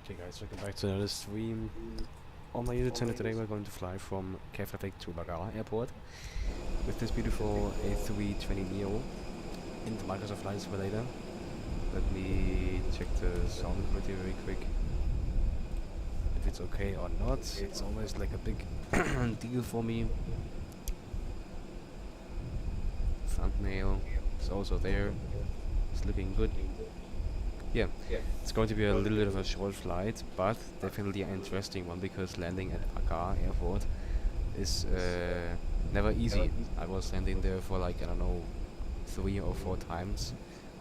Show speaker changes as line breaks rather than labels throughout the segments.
Okay guys, welcome back to another stream. On my YouTube channel today we're going to fly from Keflavik to Vagar airport with this beautiful A320neo in the Microsoft Flight Simulator. Let me check the sound quality very quick. If it's okay or not. It's always like a big deal for me. Thumbnail is also there. It's looking good. Yeah, it's going to be a little bit of a short flight, but definitely an interesting one because landing at Vagar airport is never easy. I was landing there for like, I don't know, 3 or 4 times,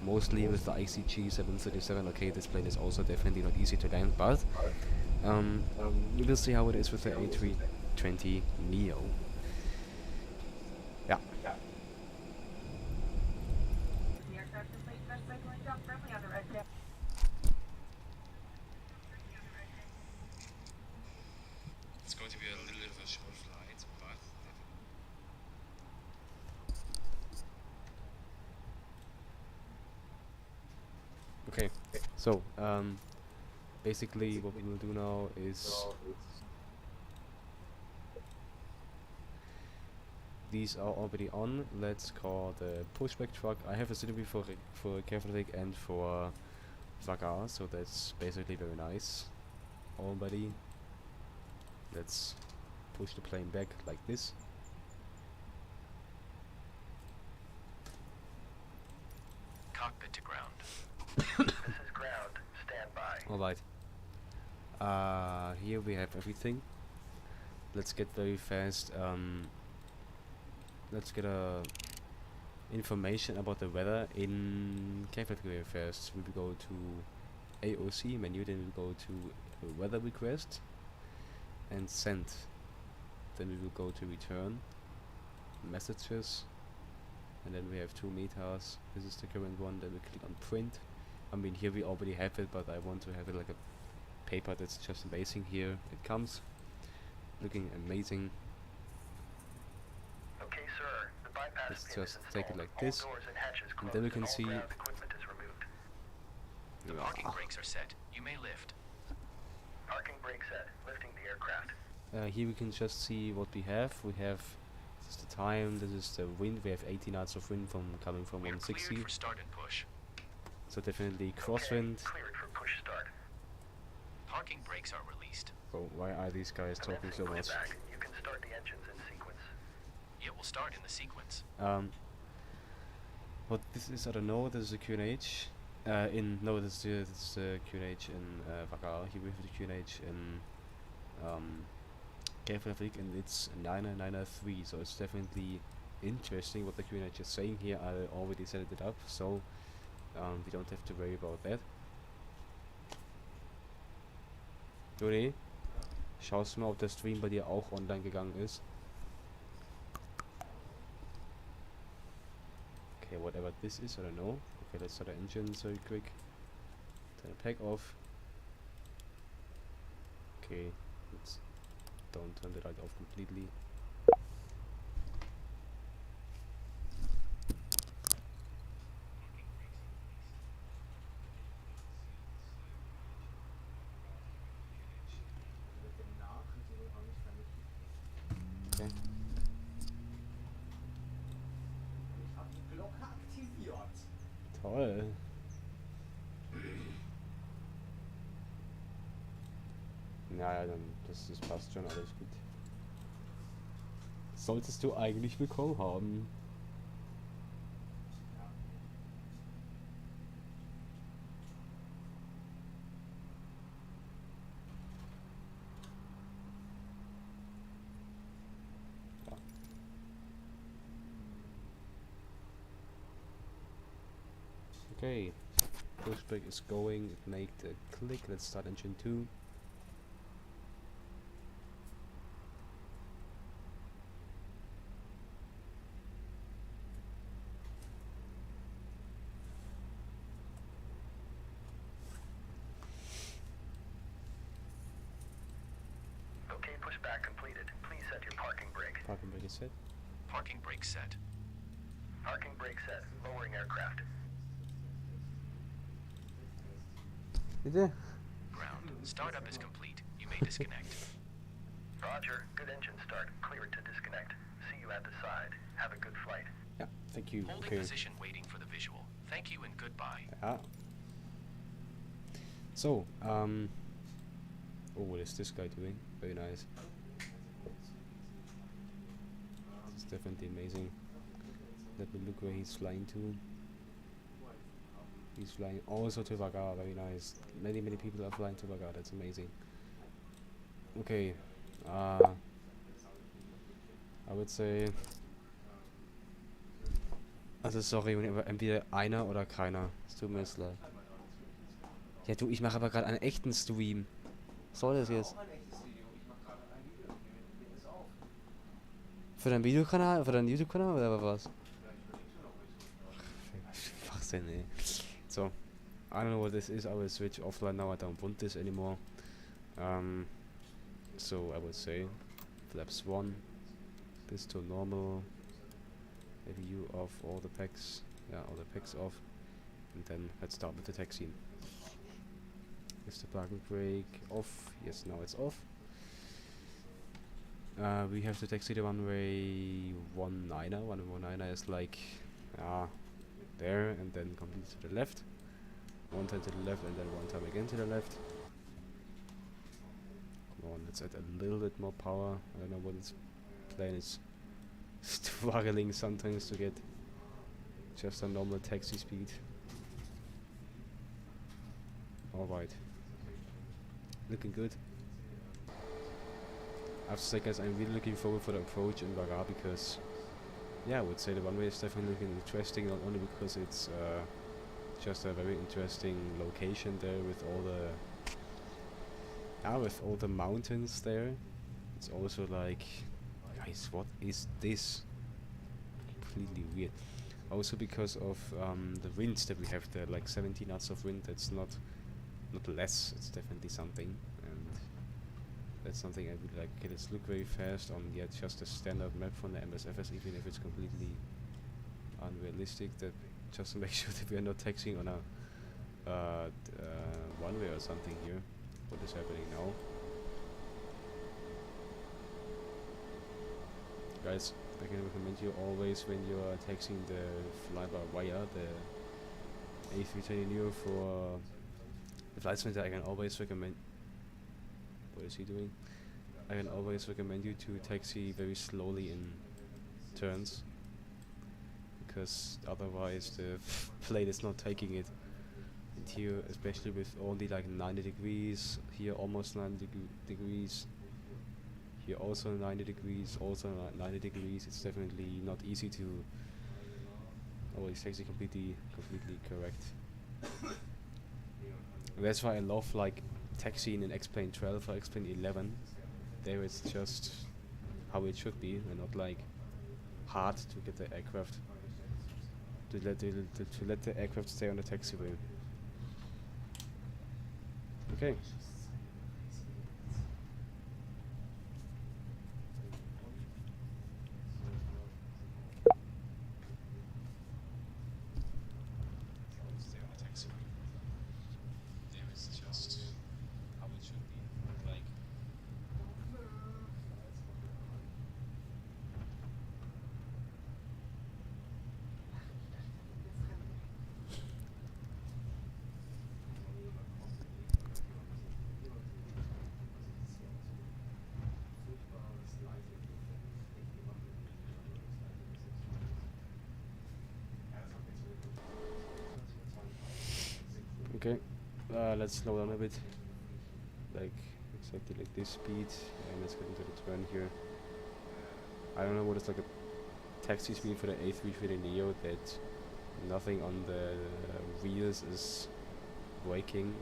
mostly with the IXEG 737. Okay, this plane is also definitely not easy to land, but we will see how it is with the A320neo. Yeah. It's going to be a little bit of a short flight, but okay, so basically what we will do now is these are already on. Let's call the pushback truck. I have a synergy for Keflavik and for Vagar, so that's basically very nice already. Let's push the plane back like this.
Cockpit to ground. This is ground. Stand by.
Alright. Here we have everything. Let's get very fast. Let's get information about the weather in Keflavik very fast. We will go to AOC menu, then we will go to weather request and send. Then we will go to return messages, and then we have 2 meters. This is the current one. Then we click on print. I mean, here we already have it, but I want to have it like a paper that's just amazing. Here it comes, looking amazing.
Okay, sir. The bypass
Let's
pin
just
is
take it
installed.
like
All
this,
doors and hatches
and
closed
then we can
all
see.
ground equipment is removed.
The parking brakes are set. You may lift.
Parking brake set. Lifting the aircraft.
Here we can just see what we have. We have, this is the time, this is the wind. We have 80 knots of wind coming from
We're
160.
cleared for start and push.
So definitely crosswind.
Okay, cleared for push start.
Parking brakes are released.
So why are these guys talking so much?
Pushback. You can start the engines in sequence.
It will start in the sequence.
What this is, I don't know. This is a QNH. No, this is the QNH in Vagar. Here we have the QNH in Keflavik, and it's 9993. So it's definitely interesting what the QNH is saying here. I already set it up, so we don't have to worry about that. Joni, schaust du mal, ob der Stream bei dir auch online gegangen ist? Okay, whatever this is, I don't know. Okay, let's start the engines very quick. Turn the pack off. Okay, let's don't turn the light off completely. Okay. Toll. Naja, dann das passt schon, alles gut. Solltest du eigentlich bekommen haben. Ja. Okay, pushback is going. It made a click. Let's start engine 2.
Okay, pushback completed. Please set your parking brake.
Parking brake is set.
Parking brakes set.
Parking brake set. Lowering aircraft.
Bitte?
Ground. Startup is complete. You may disconnect.
Roger. Good engine start. Cleared to disconnect. See you at the side. Have a good flight.
Yeah, thank you.
Holding
Okay.
position waiting for the visual. Thank you and goodbye.
Yeah. So, oh, what is this guy doing? Very nice. It's definitely amazing. Let me look where he's flying to. He's flying also to Vagar, very nice. Many people are flying to Vagar, that's amazing. Okay, I would say... Also sorry, entweder einer oder keiner. Es tut mir jetzt leid. Ja du, ich mache aber gerade einen echten Stream. Was soll das jetzt? Für deinen Videokanal? Für deinen YouTube-Kanal oder was? Schwachsinn, ey. So, I don't know what this is. I will switch offline now. I don't want this anymore. So I would say flaps 1, this to normal, a view of all the packs, yeah, all the packs off, and then let's start with the taxi. Is the parking brake off? Yes, now it's off. We have to taxi the runway 19er. 19er is like there, and then complete to the left. One time to the left, and then one time again to the left. Come on, let's add a little bit more power. I don't know what this plane is struggling sometimes to get just a normal taxi speed. Alright. Looking good. I have to say, guys, I'm really looking forward for the approach in Vagar because, yeah, I would say the runway is definitely looking interesting, not only because it's just a very interesting location there with all the mountains there. It's also like, guys, what is this? Completely weird. Also because of the winds that we have there, like 70 knots of wind. That's not less. It's definitely something, and that's something I would like. Okay, let's look very fast on just a standard map from the MSFS, even if it's completely unrealistic. That just to make sure that we are not taxiing on a one-way or something here. What is happening now? Guys, I can recommend you always when you are taxiing the fly-by-wire, the A320neo for the flight center. I can always recommend. What is he doing? I can always recommend you to taxi very slowly in turns, because otherwise the plane is not taking it. And here, especially with only like 90 degrees, here almost 90 degrees, here also 90 degrees, also 90 degrees, it's definitely not easy to... Oh, it's actually completely correct. That's why I love like taxiing in Xplane 12 or Xplane 11. There it's just how it should be, and not like hard to get the aircraft to let the aircraft stay on the taxiway. Okay. Stay on the taxiway. There is just how it should be. Like. Okay, let's slow down a bit, like exactly like this speed, and let's get into the turn here. I don't know what is like a taxi speed for the A320neo, that nothing on the wheels is braking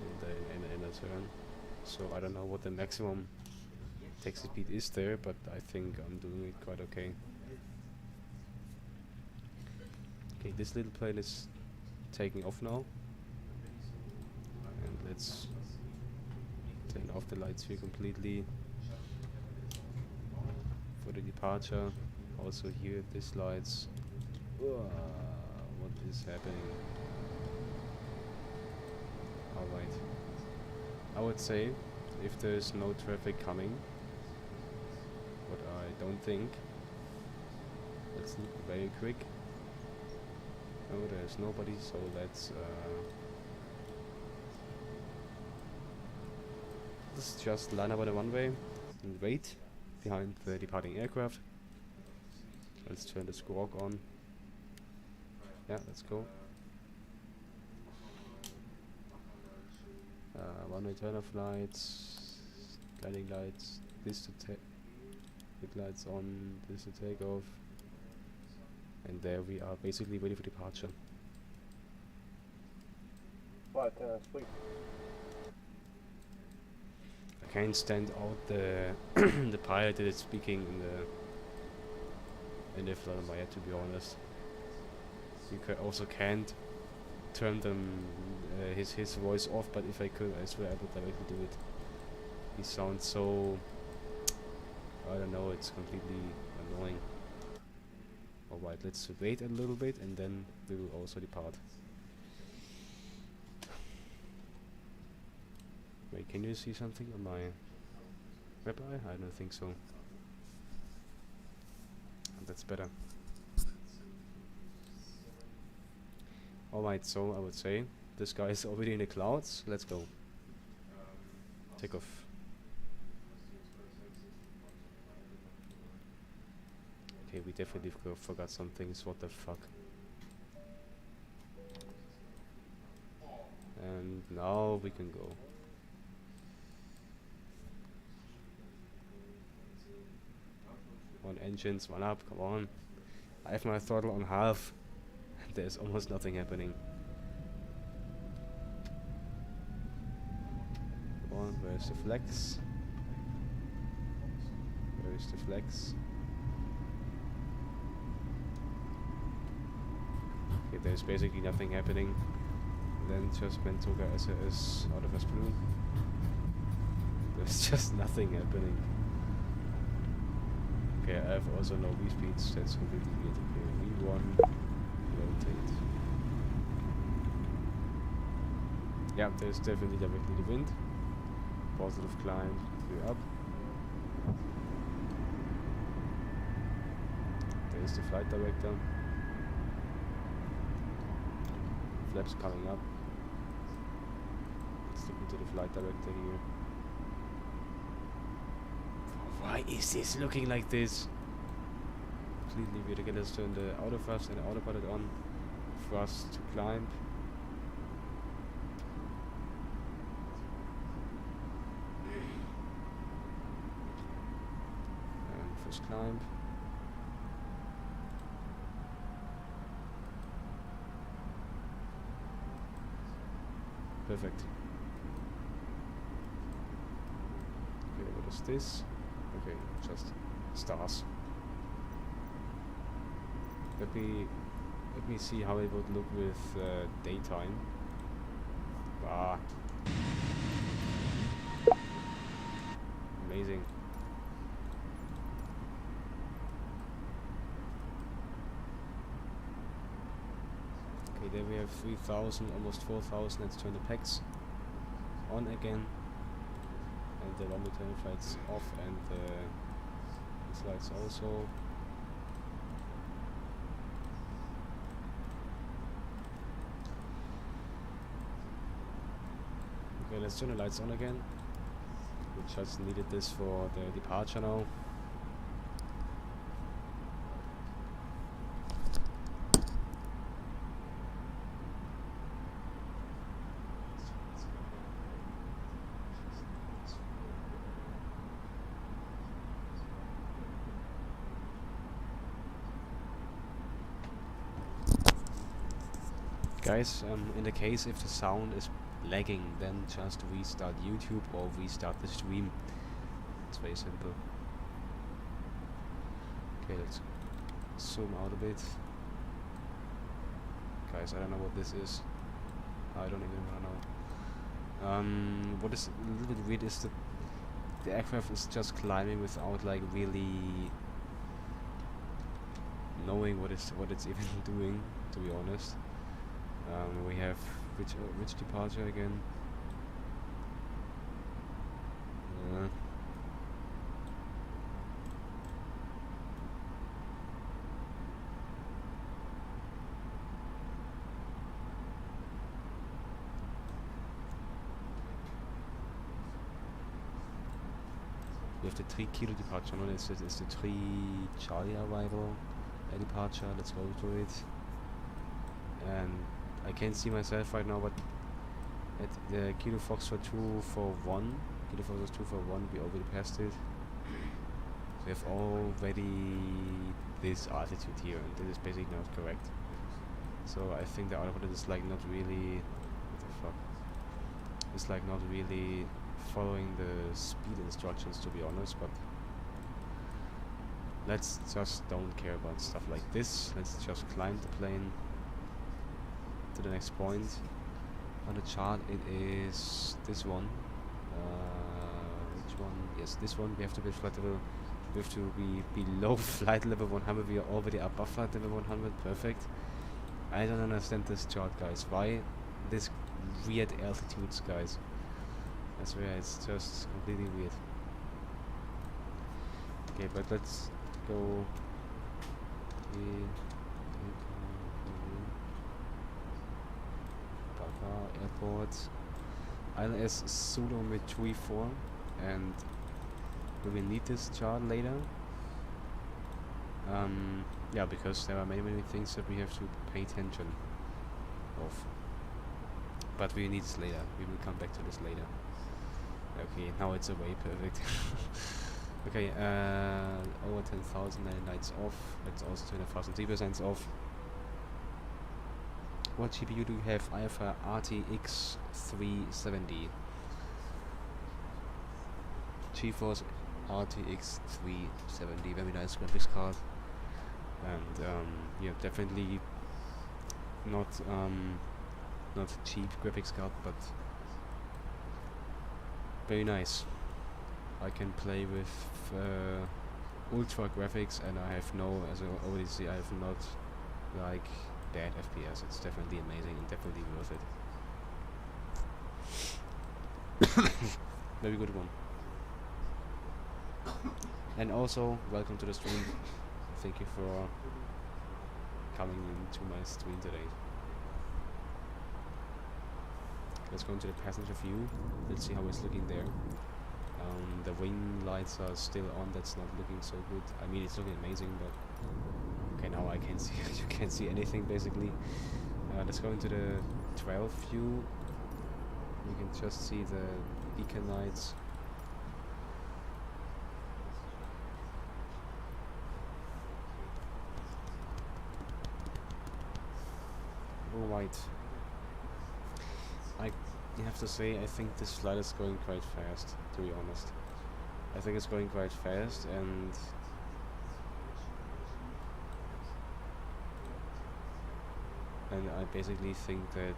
in a turn, so I don't know what the maximum taxi speed is there, but I think I'm doing it quite okay. Okay, this little plane is taking off now. And let's turn off the lights here completely for the departure. Also here, these lights. What is happening? Alright. I would say if there's no traffic coming, what I don't think. Let's look very quick. No, there's nobody, so let's just line up on the runway and wait behind the departing aircraft. Let's turn the squawk on. Yeah, let's go. Runway turn off lights, landing lights, this to take, lights on, this to take off. And there we are, basically ready for departure.
Flight sweep.
I can't stand out the the pilot that is speaking in the FlyWithLua, to be honest. You also can't turn them his voice off, but if I could, I swear I would directly do it. He sounds so, I don't know, it's completely annoying. Alright, let's wait a little bit and then we will also depart. Wait, can you see something on my web eye? I don't think so. That's better. Alright, so I would say this guy is already in the clouds. Let's go. Take off. Okay, we definitely forgot some things. What the fuck? And now we can go. One engines, one up, come on. I have my throttle on half. There's almost nothing happening. Come on, where's the flex? Where is the flex? Okay, there's basically nothing happening. Then just went to SAS out of Xplane. There's just nothing happening. Okay, I have also no V-speeds, that's completely weird. Okay, V1, rotate. Yeah, there's definitely directly the wind. Positive climb, we're up. There's the flight director. Flaps coming up. Let's look into the flight director here. Why is this looking like this? Completely weird. Okay, let's turn the auto thrust and the autopilot on. Thrust to climb. And first climb. Perfect. Okay, what is this? Okay, just stars. Let me see how it would look with daytime. Ah, amazing. Okay, there we have 3,000, almost 4,000. Let's turn the packs on again. And the one return flights off, and these lights also. Okay, let's turn the lights on again. We just needed this for the departure now. Guys, in the case if the sound is lagging, then just restart YouTube or restart the stream. It's very simple. Okay, let's zoom out a bit. Guys, I don't know what this is. I don't even know. What is a little bit weird is that the aircraft is just climbing without like really knowing what it's even doing, to be honest. We have which departure again? We have the 3 kilo departure, no? It's the 3 Charlie arrival departure. Let's go to it. And I can't see myself right now, but at the Kilo Foxtrot 241, Kilo Foxtrot 241, we already passed it. We have already this altitude here, and this is basically not correct. So I think the autopilot is like not really, what the fuck? It's like not really following the speed instructions, to be honest, but let's just don't care about stuff like this. Let's just climb the plane to the next point. On the chart it is this one. Which one? Yes, this one. We have to be flight level. We have to be below flight level 100. We are already above flight level 100. Perfect. I don't understand this chart, guys. Why this weird altitudes, guys? I swear, it's just completely weird. Okay, but let's go. Vagar Airport. ILS Zulu with 24, and we will need this chart later. Yeah, because there are many things that we have to pay attention of. But we need this later. We will come back to this later. Okay, now it's away, perfect. Okay, over 10,000 lights off. Let's also turn 1,000% off. What GPU do you have? I have a RTX 370. GeForce RTX 370, very nice graphics card. And yeah, definitely not cheap graphics card, but very nice. I can play with ultra graphics, and I have no, as I already see, I have not like bad FPS. It's definitely amazing and definitely worth it. Very good one. And also, welcome to the stream. Thank you for coming into my stream today. Let's go into the passenger view. Let's see how it's looking there. The wing lights are still on. That's not looking so good. I mean, it's looking amazing, but okay, now I can't see. You can't see anything basically. Let's go into the 12 view. You can just see the beacon lights. Alright. You have to say, I think this flight is going quite fast, to be honest. I think it's going quite fast, and I basically think that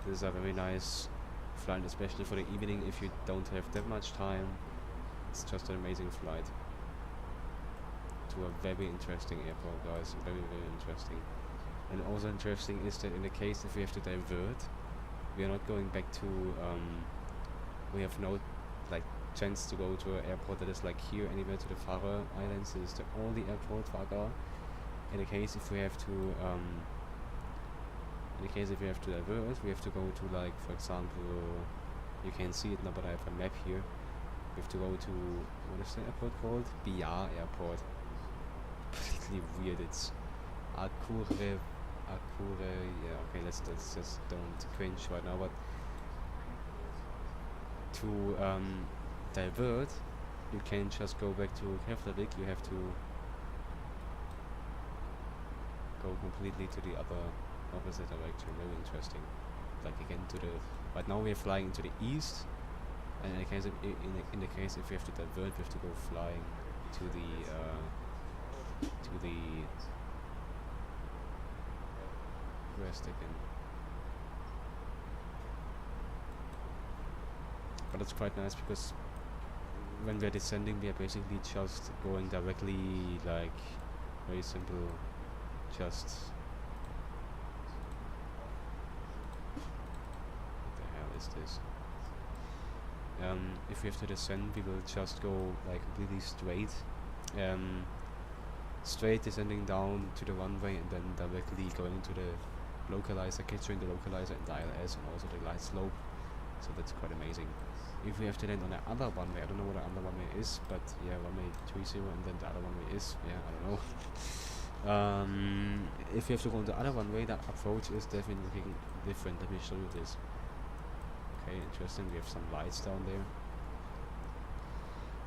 this is a very nice flight, especially for the evening if you don't have that much time. It's just an amazing flight to a very interesting airport, guys. Very interesting. And also interesting is that in the case if we have to divert, we are not going back to, we have no like chance to go to an airport that is like here anywhere to the Faroe Islands. It is the only airport, Vagar. In the case if we have to, divert, we have to go to, like, for example, you can see it now, but I have a map here. We have to go to, what is the airport called? Vagar Airport. Completely weird. It's Akure, yeah, okay, let's just don't cringe right now, but to divert, you can't just go back to Keflavik, you have to go completely to the opposite direction. Very interesting. Like again to the, but now we are flying to the east, and in the case in the case if we have to divert, we have to go flying to the west again. But it's quite nice because when we are descending, we are basically just going directly, like, very simple, just, what the hell is this? If we have to descend, we will just go like completely straight, straight descending down to the runway and then directly going to the localizer, capturing the localizer and the ILS and also the glide slope. So that's quite amazing. If we have to land on the other runway, I don't know what the other runway is, but yeah, runway 30 and then the other runway is, yeah, I don't know. If you have to go on the other runway, that approach is definitely looking different. Let me show you this. Okay, interesting, we have some lights down there.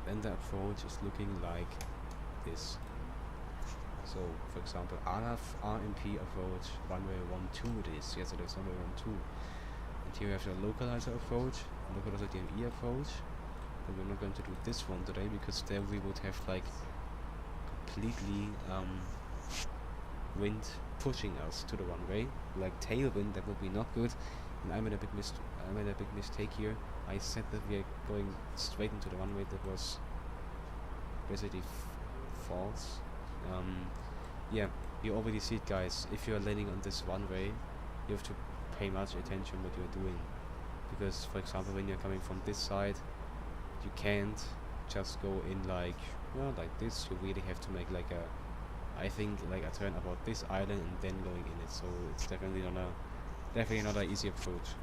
Then the approach is looking like this. So, for example, RMP approach, runway 12 it is. Yes, it is runway 12. And here we have the localizer approach, localizer DME approach. But we're not going to do this one today because there we would have like completely wind pushing us to the runway, like tailwind. That would be not good. And I made a big mistake here. I said that we are going straight into the runway. That was basically false. Yeah, you already see it, guys. If you are landing on this runway, you have to pay much attention what you are doing, because for example when you're coming from this side, you can't just go in like, well, like this. You really have to make like a, I think like a turn about this island and then going in it. So it's definitely not an easy approach.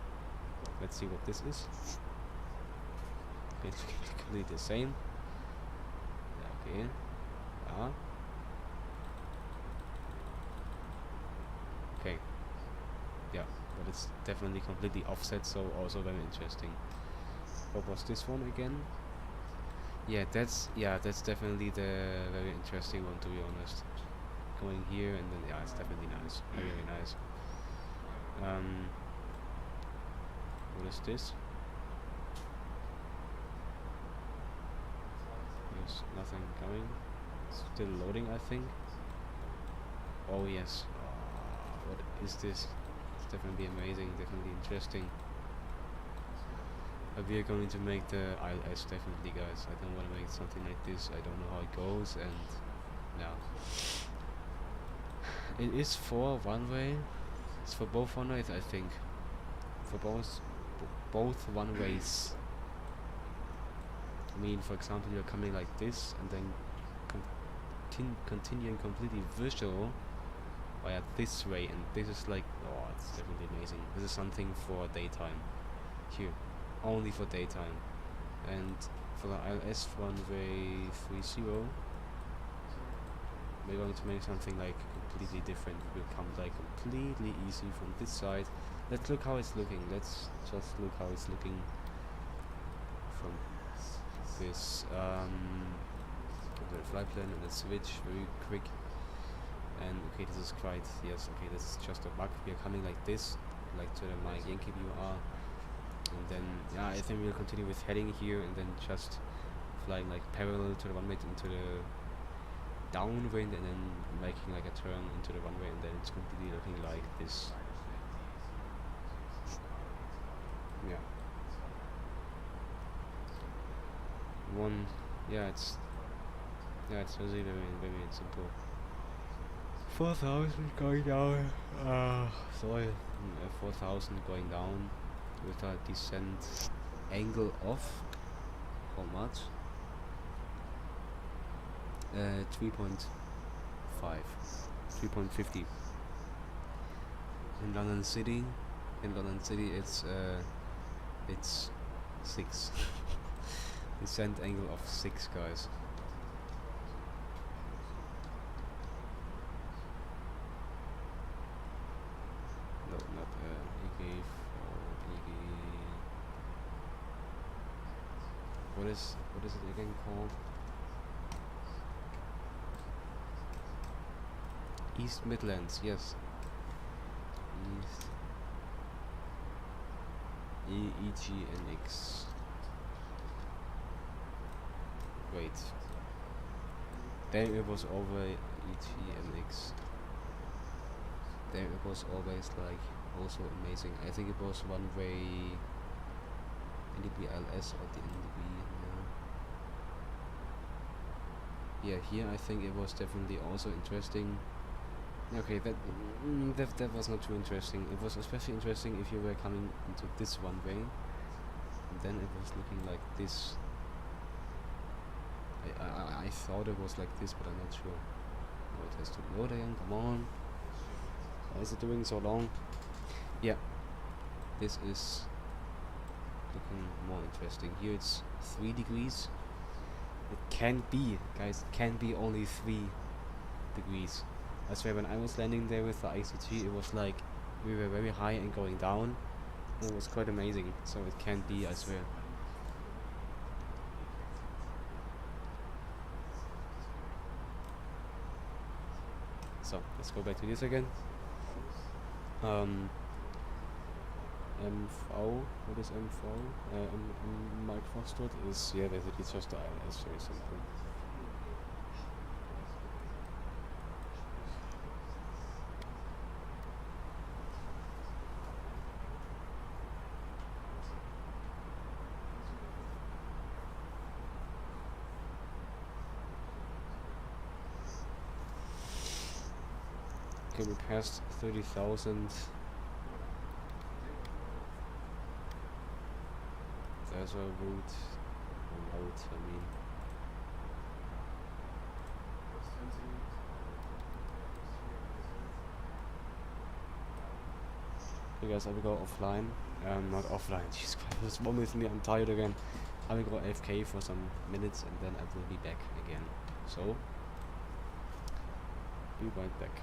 Let's see what this is. It's completely the same. Okay. Okay. Yeah, but it's definitely completely offset, so also very interesting. What was this one again? Yeah, that's definitely the very interesting one, to be honest. Going here and then, yeah, it's definitely nice. Very, very nice. What is this? There's nothing coming. It's still loading, I think. Oh yes. What is this? It's definitely amazing, definitely interesting. We are going to make the ILS definitely, guys. I don't want to make something like this. I don't know how it goes, and no. It is for runway. It's for both runways, I think. For both runways. I mean, for example, you're coming like this and then continuing completely visual via this way, and this is like, oh, it's definitely amazing. This is something for daytime. Here, only for daytime. And for the ILS runway 30, we're going to make something like completely different. It will come like completely easy from this side. Let's look how it's looking. Let's just look how it's looking from this the fly plan, and let's switch very quick. And okay, this is quite, yes, okay, this is just a bug. We are coming like this, like to the my Yankee view are, and then yeah, I think we'll continue with heading here and then just flying like parallel to the runway into the downwind and then making like a turn into the runway, and then it's completely looking like this. Yeah. It's really very, very simple. 4,000 going down. 4,000 going down with a descent angle of how much? 3.50. In London City, it's 6. Descent angle of 6, guys. No, not EG. What is it again called? East Midlands, yes. East EGNX. Wait. There it was over EGNX. There it was always like also amazing. I think it was one way iniBuilds or the iniB. Yeah, here I think it was definitely also interesting. Okay, that was not too interesting. It was especially interesting if you were coming into this one way. and then it was looking like this. I thought it was like this, but I'm not sure. Oh, it has to load again, come on. Why is it doing so long? Yeah, this is looking more interesting. Here it's 3 degrees. It can be, guys, it can be only 3 degrees. I swear, when I was landing there with the IXEG, it was like we were very high and going down. It was quite amazing, so it can be, I swear. So, let's go back to this again. MV, what is MV? Mike Foxtrot is, yeah, basically just the ILS, very simple. Okay, we passed 30,000. There's a route, I mean. Okay guys, I will go offline. Not offline, Jesus Christ, what's wrong with me? I'm tired again. I will go AFK for some minutes and then I will be back again. So, be right back.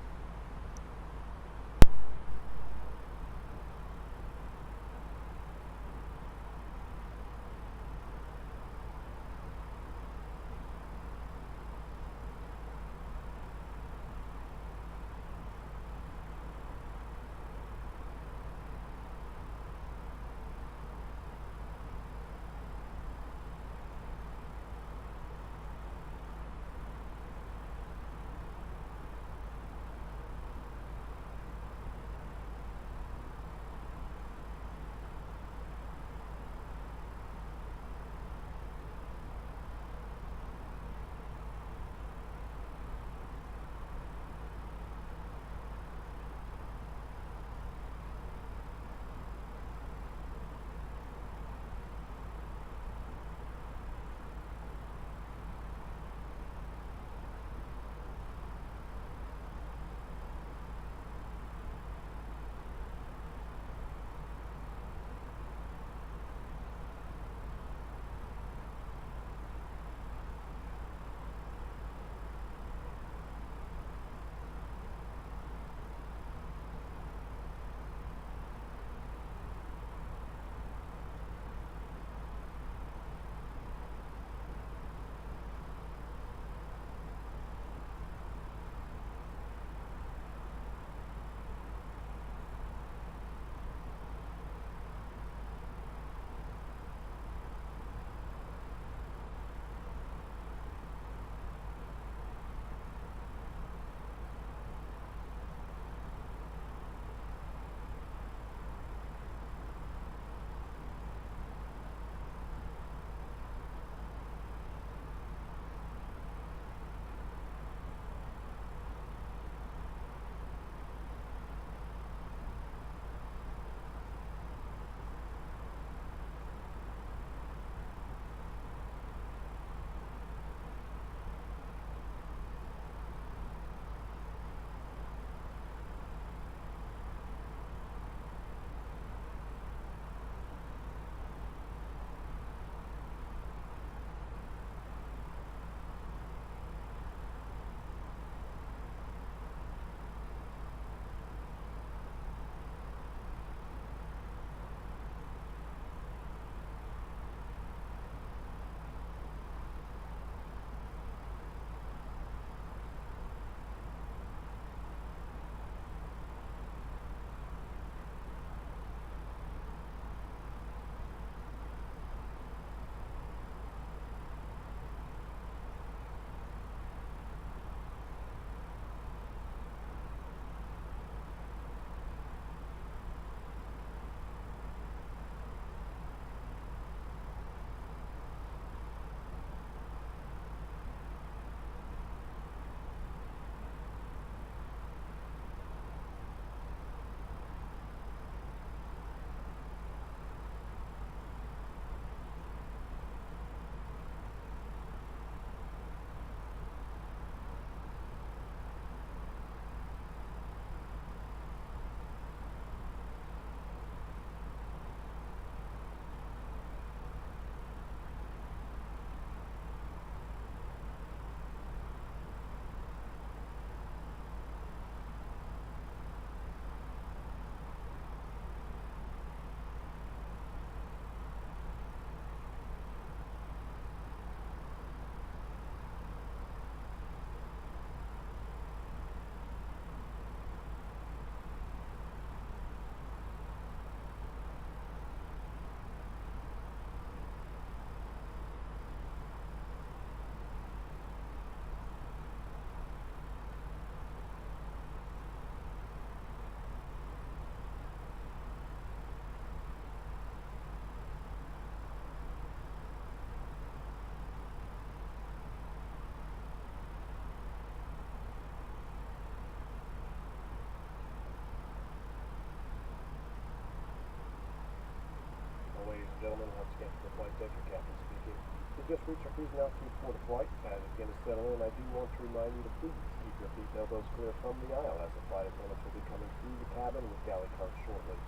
Captain the flight deck, your captain speaking. We just reached our cruising altitude for the flight. As it's going to settle in, I do want to remind you to please keep your feet and elbows clear from the aisle as the flight attendants will be coming through the cabin with galley carts shortly.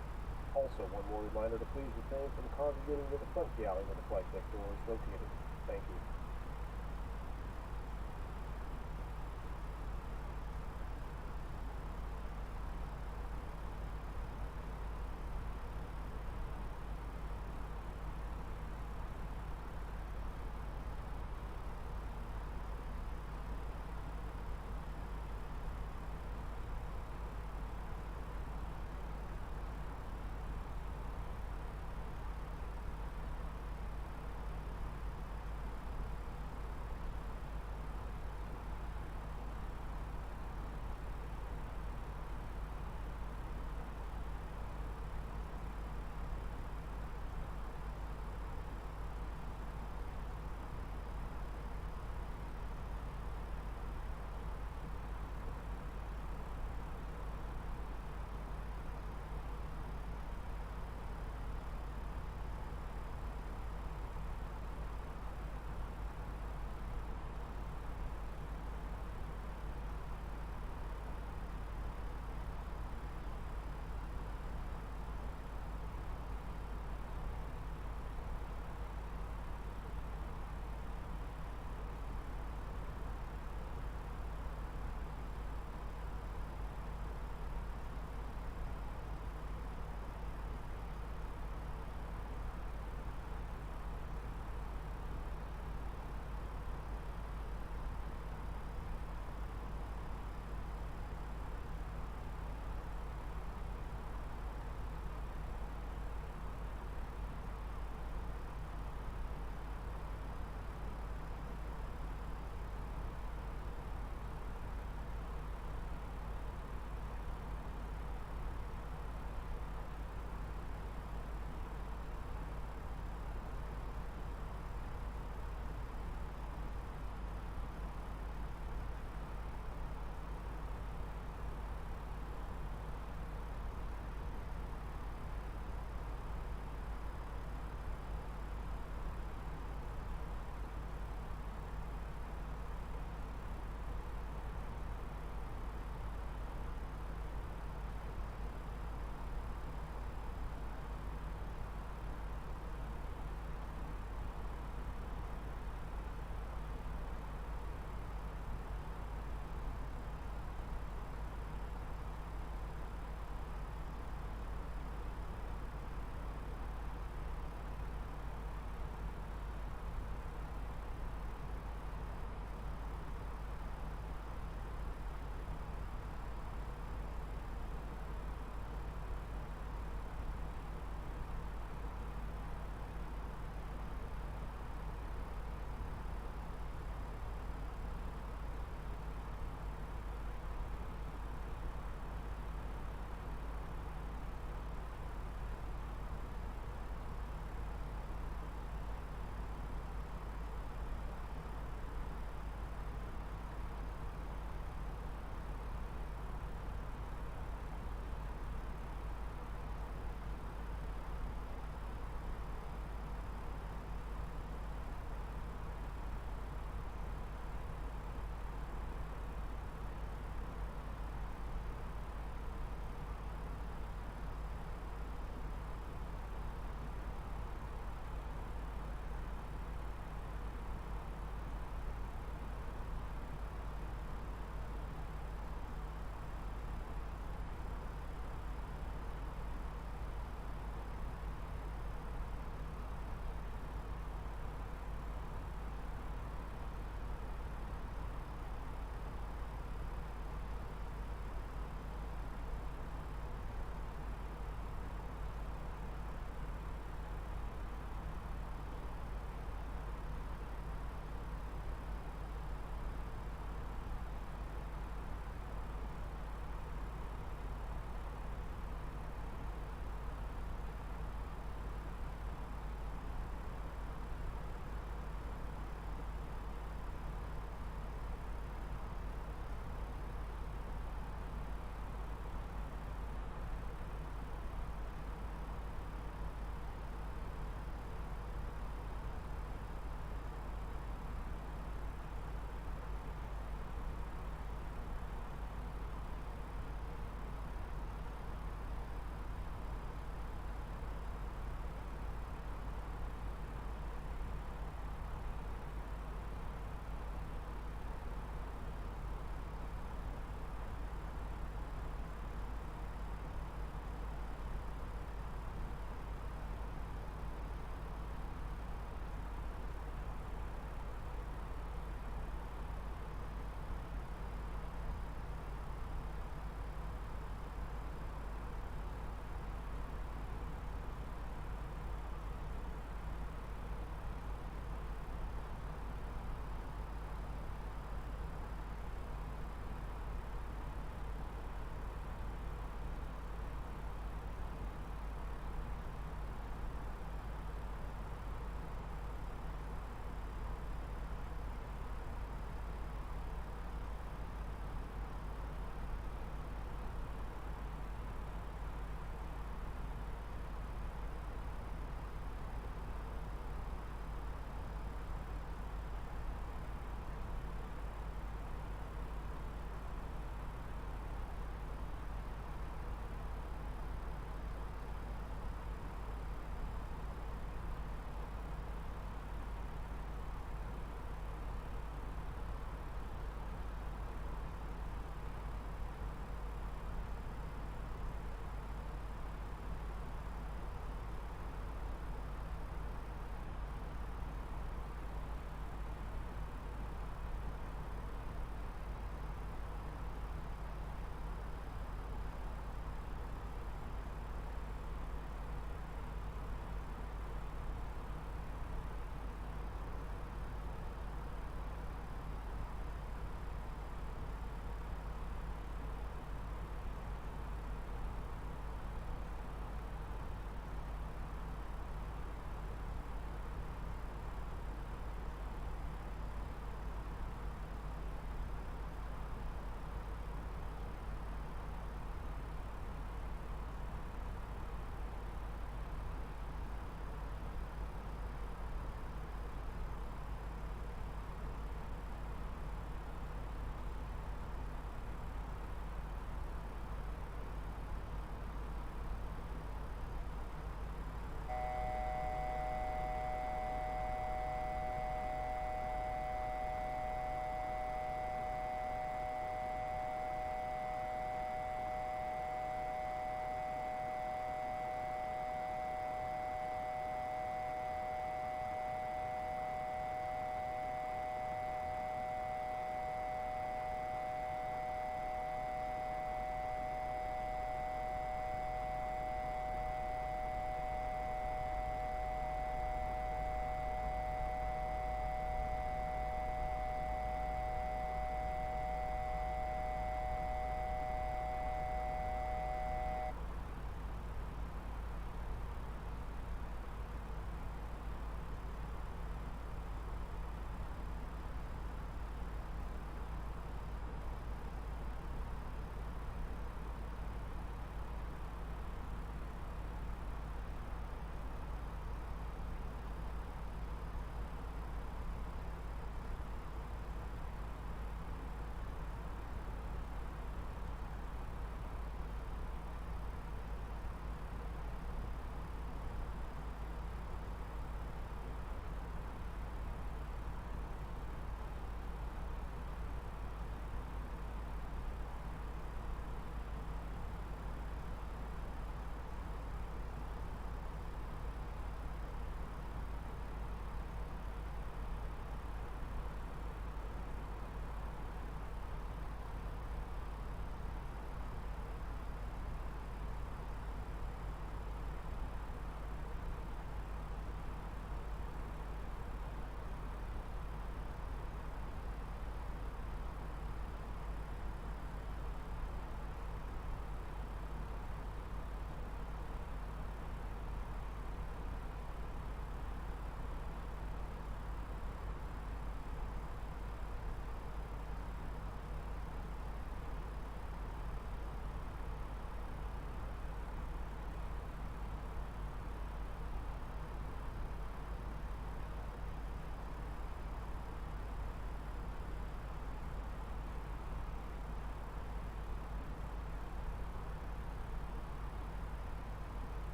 Also, one more reminder to please refrain from congregating near the front galley where the flight deck door is located. Thank you.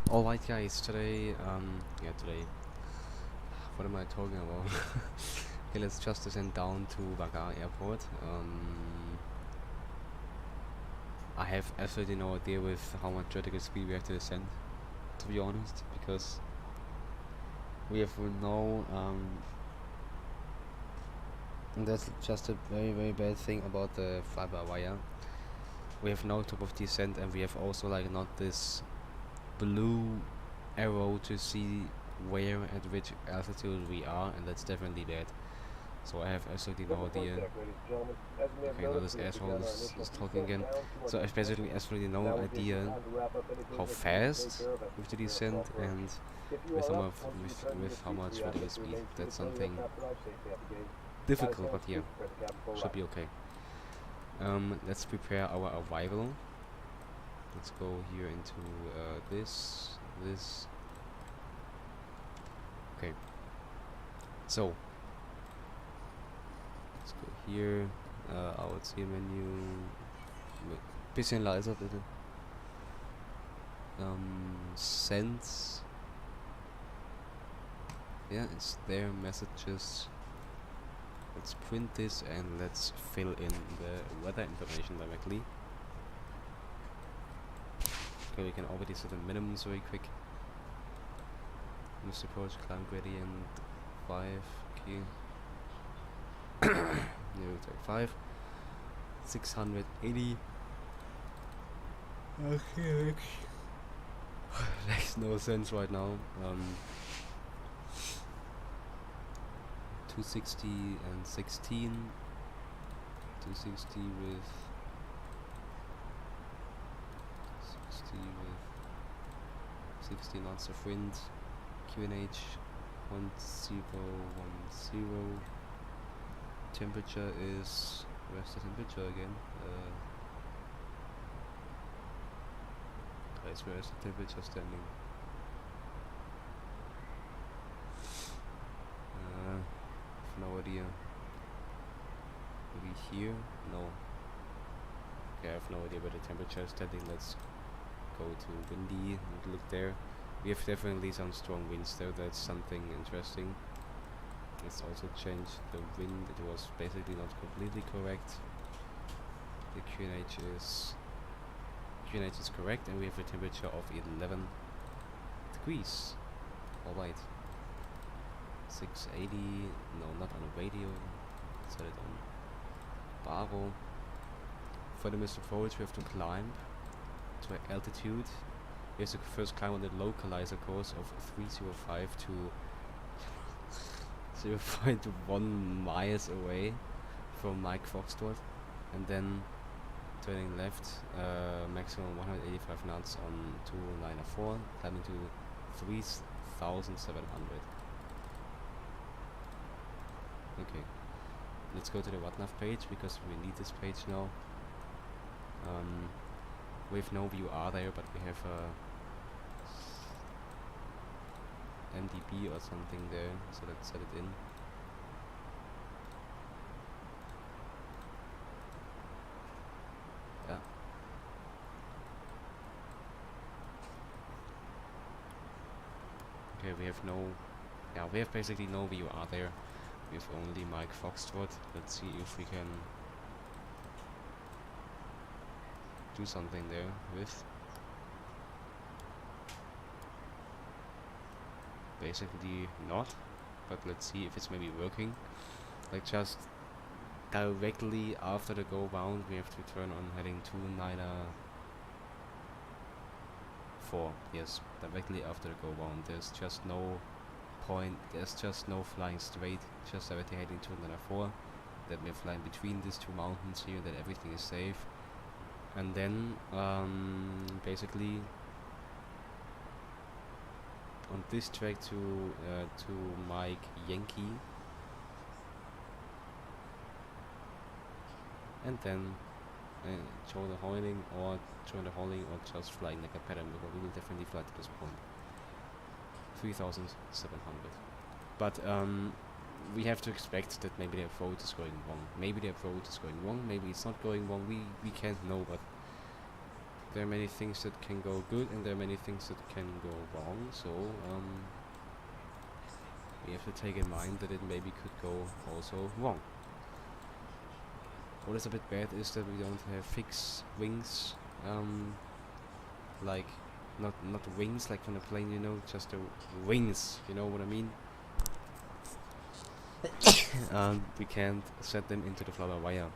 Alright guys, today, what am I talking about? Okay, let's just descend down to Vagar airport. I have absolutely no idea with how much vertical speed we have to descend, to be honest, because we have no, that's just a very very bad thing about the fiber wire. We have no top of descent, and we have also like not this blue arrow to see where at which altitude we are, and that's definitely bad. So I have absolutely no idea. Okay, now this asshole is talking again. So I have basically absolutely no idea how fast with the descent and with how much vertical speed. That's something difficult, but yeah, should be okay. Let's prepare our arrival. Let's go here into this. Okay. So let's go here. Ziel menu. Bisschen leiser bitte. Sends. Yeah, it's there. Messages. Let's print this and let's fill in the weather information directly. Okay, we can already set the minimums very quick. Missed approach, climb gradient 5, okay. 0.5, 680. Okay, makes no sense right now. 260 and 16. 260 with 60 knots of wind. QNH 1010. Temperature is, where's the temperature again? Guys, where is the temperature standing? No idea. Maybe here? No. Okay, I have no idea where the temperature is standing. Let's go to windy and look there. We have definitely some strong winds there. That's something interesting. Let's also change the wind. It was basically not completely correct. The QNH is correct, and we have a temperature of 11 degrees. Alright. 680. No, not on the radio. Set it on Baro. For the missile approach, we have to climb to an altitude. We have to first climb on the localizer course of 305 to 0.1 miles away from Mike Foxtrot, and then turning left, maximum 185 knots on 294, climbing to 3,700. Okay, let's go to the WhatNav page because we need this page now. We have no view R there, but we have a MDB or something there, so let's set it in. Yeah. Okay, we have basically no view R there. We have only Mike Foxtrot. Let's see if we can do something there with. Basically not, but let's see if it's maybe working. Like just directly after the go round we have to turn on heading 294. Yes, directly after the go round. There's just no point, there's just no flying straight, just directly heading 294. That we're flying between these two mountains here, that everything is safe. And then basically on this track to Mike Yankee, and then join the hauling or just flying like a pattern, because we will definitely fly to this point. 3,700. But we have to expect that maybe the approach is going wrong. Maybe the approach is going wrong, maybe it's not going wrong, we can't know, but there are many things that can go good and there are many things that can go wrong, so we have to take in mind that it maybe could go also wrong. What is a bit bad is that we don't have fixed wings, like not wings like from a plane, you know, just the wings, you know what I mean? We can't set them into the flower wire.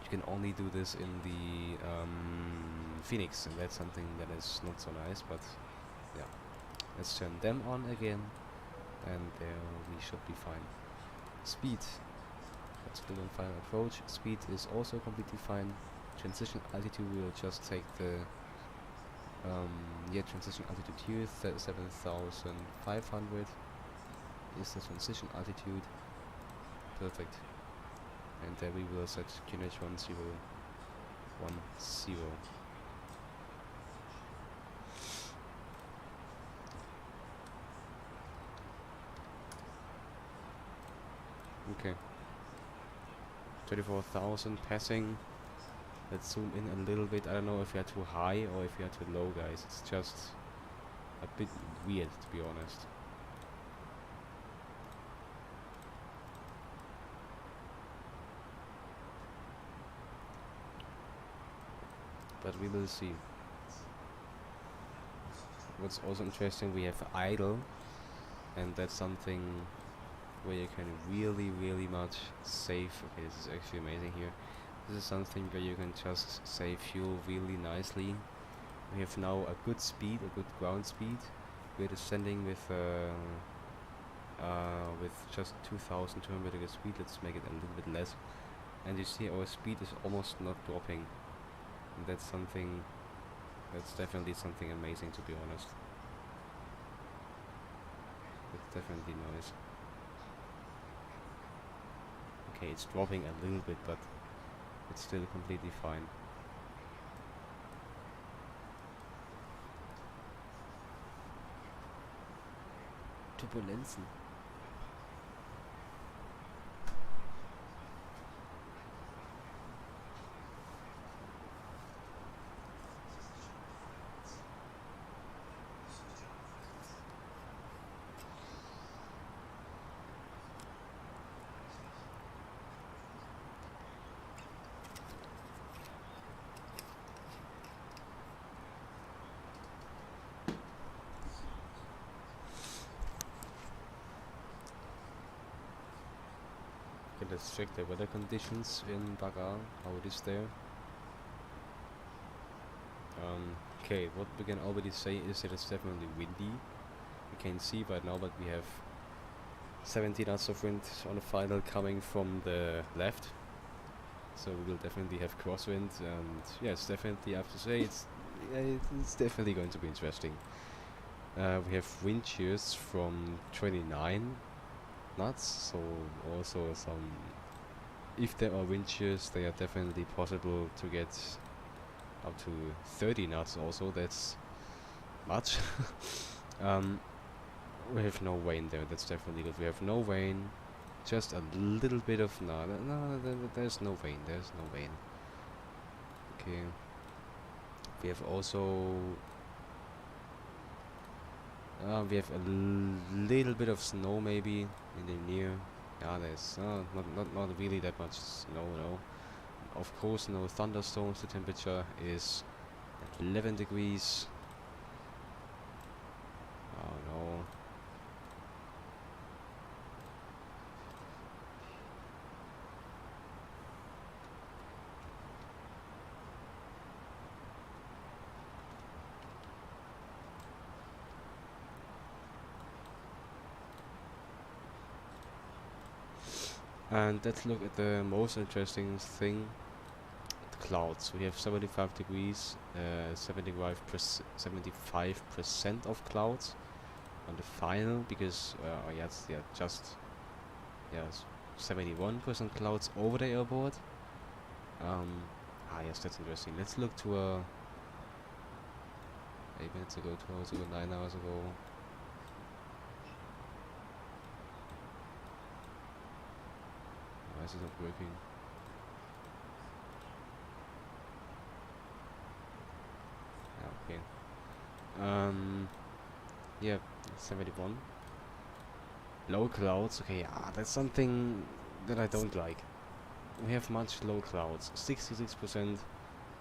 You can only do this in the Phoenix, and that's something that is not so nice, but yeah. Let's turn them on again, and there we should be fine. Speed. Let's do on final approach. Speed is also completely fine. Transition altitude, we'll just take the transition altitude here, 7,500 is the transition altitude. Perfect. And there we will set QNH 1010. Okay. 24,000 passing. Let's zoom in a little bit. I don't know if we are too high or if we are too low, guys. It's just a bit weird, to be honest. But we will see. What's also interesting, we have idle, and that's something where you can really much save. Okay, this is actually amazing here. This is something where you can just save fuel really nicely. We have now a good speed, a good ground speed. We're descending with just 2,200 degree speed. Let's make it a little bit less. And you see our speed is almost not dropping. And that's something, that's definitely something amazing, to be honest. It's definitely nice. Okay, it's dropping a little bit, but it's still completely fine. Turbulenzen. Okay, let's check the weather conditions in Vagar, how it is there. Okay, what we can already say is that it's definitely windy. You can see right now that we have 70 knots of wind on the final coming from the left. So we will definitely have crosswind, and yeah, it's definitely, I have to say, it's definitely going to be interesting. We have wind shears from 29 knots, so also some, if there are wind shears, they are definitely possible to get up to 30 knots also. That's much. We have no rain there, that's definitely good. We have no rain, just a little bit of, there's no rain, Okay. We have also we have a little bit of snow maybe in the near. Yeah, there's not really that much snow, no. Of course, no thunderstorms. The temperature is at 11 degrees. Oh no. And let's look at the most interesting thing, the clouds. We have 75 degrees, 75% of clouds on the final, because yes, yeah, just 71% clouds over the airport. Yes, that's interesting. Let's look to 8 minutes ago, 2 hours ago, 9 hours ago. Why is it not working? Okay. Yeah, 71. Low clouds. Okay, that's something that I don't like. We have much low clouds. 66%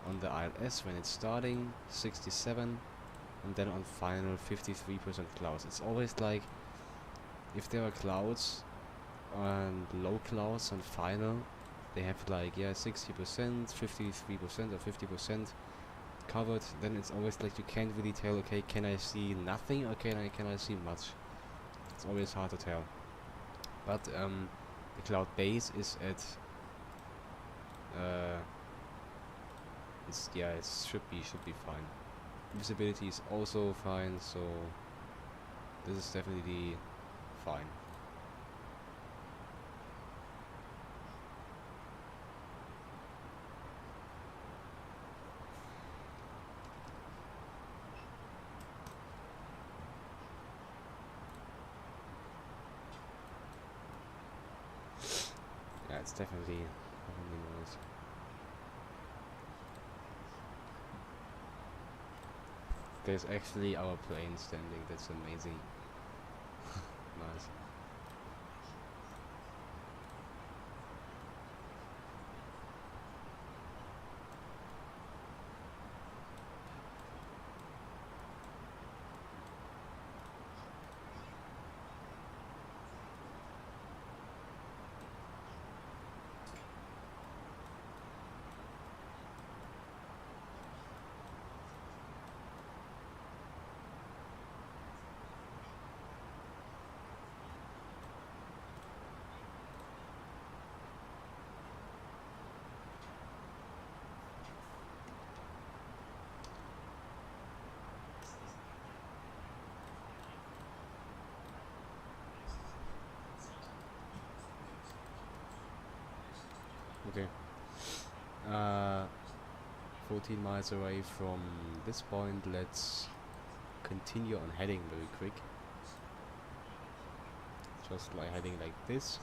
on the ILS when it's starting, 67, and then on final 53% clouds. It's always like, if there are clouds and low clouds on final, they have like, yeah, 60%, 53% or 50% covered. Then it's always like you can't really tell, okay, can I see nothing or can I see much? It's always hard to tell. But the cloud base is at it should be fine. Visibility is also fine, so this is definitely fine. Yeah, it's definitely nice. There's actually our plane standing. That's amazing. Nice. Okay. 14 miles away from this point, let's continue on heading very quick. Just like heading like this.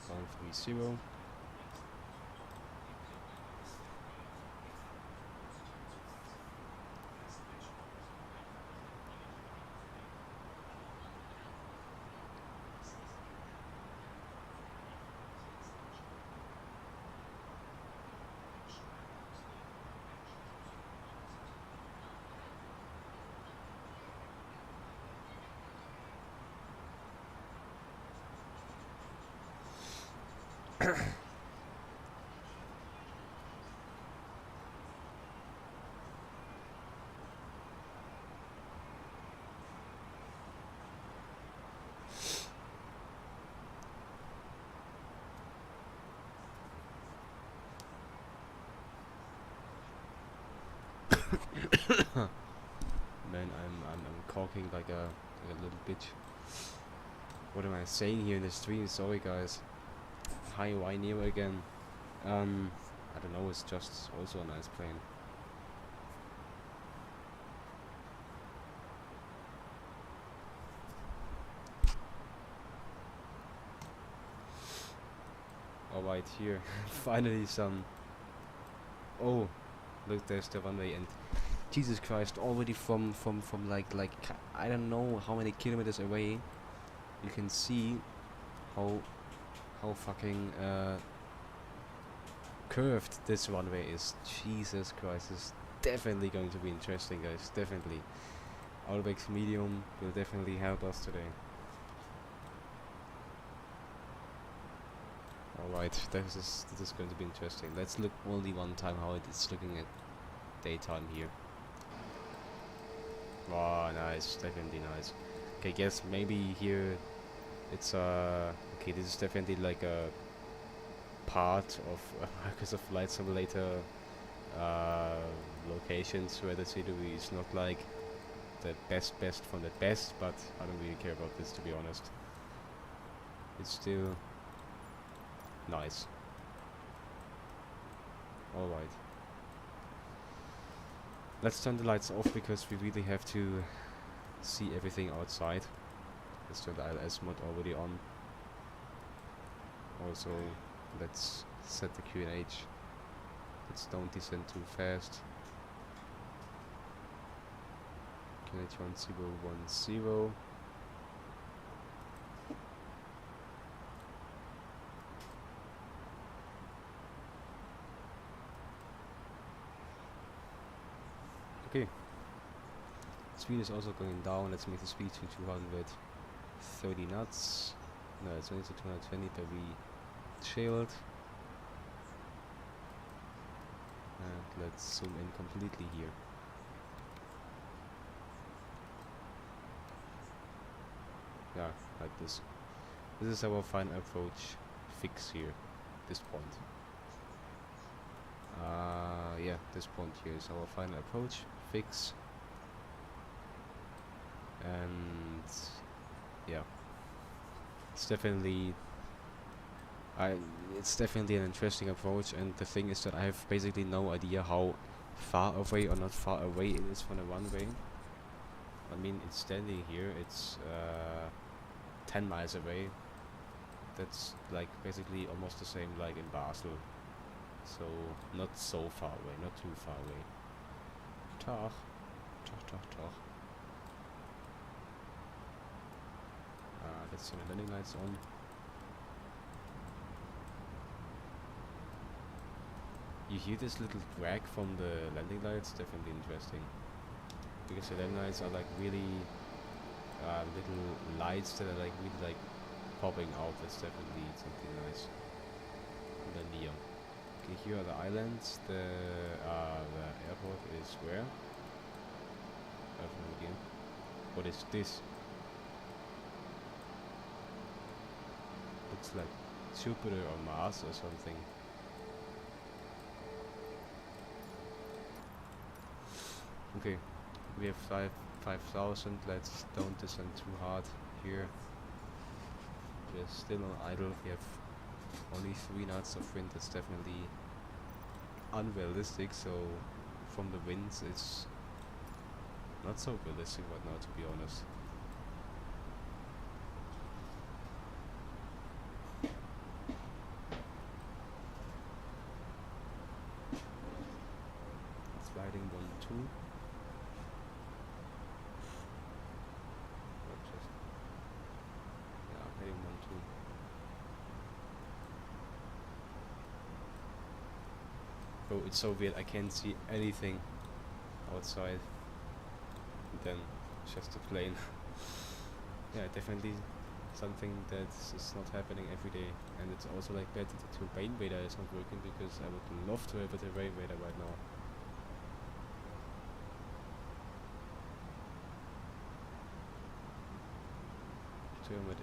130. Man, I'm talking like a little bitch. What am I saying here in the stream? Sorry guys. Hi, why Neo again? I don't know, it's just also a nice plane. Alright, here. Finally some... Oh, look, there's the runway, and Jesus Christ, already from like I don't know how many kilometers away, you can see how fucking curved this runway is. Jesus Christ, it's definitely going to be interesting, guys. Definitely. Outback's medium will definitely help us today. Alright, this is going to be interesting. Let's look only one time how it is looking at daytime here. Wow, nice, definitely nice. Okay, guess maybe here it's okay, this is definitely like a part of Microsoft Flight Simulator locations where the scenery is not like the best from the best, but I don't really care about this, to be honest. It's still nice. Alright. Let's turn the lights off because we really have to see everything outside. Let's turn the ILS mode already on. Also, let's set the QNH. Let's don't descend too fast. A32010. Okay. Speed is also going down. Let's make the speed to 230 knots. No, it's only to 220 to be chilled. And let's zoom in completely here. Yeah, like this. This is our final approach fix here. This point. Yeah, this point here is our final approach fix. And yeah, it's definitely an interesting approach, and the thing is that I have basically no idea how far away or not far away it is from the runway. I mean, it's standing here, it's 10 miles away. That's like basically almost the same like in Basel. So not so far away, not too far away. Tag. Let's turn the landing lights on. You hear this little crack from the landing lights, definitely interesting. Because the landing lights are like really little lights that are like really like popping out. That's definitely something nice. And then neon. Okay, here are the islands. The airport is where? Again. What is this? Looks like Jupiter or Mars or something. Okay, we have 5,000. Let's don't descend too hard here. We're still on idle. We have only 3 knots of wind. That's definitely unrealistic. So from the winds, it's not so realistic right now, to be honest. Sliding 1-2. Yeah, heading 1-2. Oh, it's so weird. I can't see anything outside. And then just a plane. Yeah, definitely something that is not happening every day, and it's also like bad that the terrain radar is not working, because I would love to have a terrain radar right now. Turn with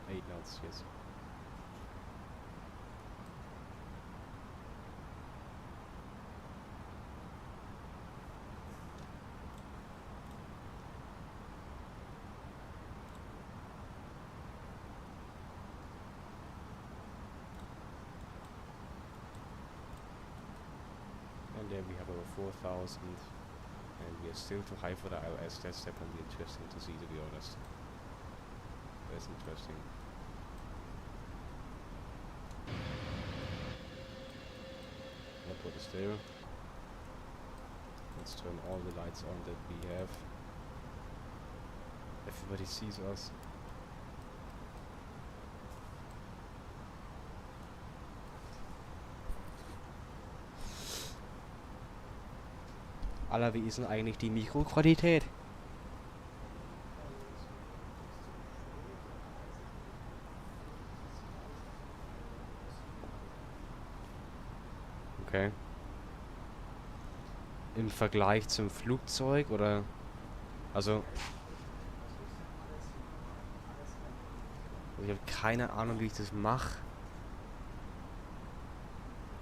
8 knots, yes. And there we have over 4,000, and we are still too high for the ILS. That's definitely interesting to see, to be honest. That's interesting. Airport is there. Let's turn all the lights on that we have. Everybody sees us. Alter, wie ist denn eigentlich die Mikroqualität? Okay. Im Vergleich zum Flugzeug oder? Also. Ich habe keine Ahnung, wie ich das mache.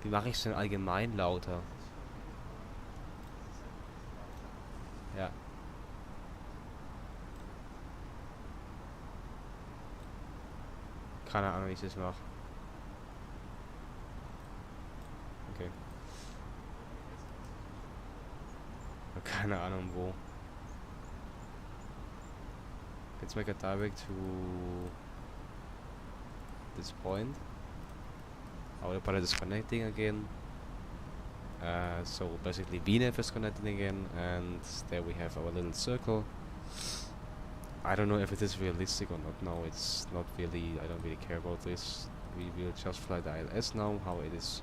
Wie mache ich es denn allgemein lauter? Ja. Keine Ahnung, wie ich das mache. Okay. Keine Ahnung wo. Let's make a direct to this point. Our pilot is connecting again. So basically VNAV is connected again, and there we have our little circle. I don't know if it is realistic or not. No, it's not really. I don't really care about this. We will just fly the ILS now, how it is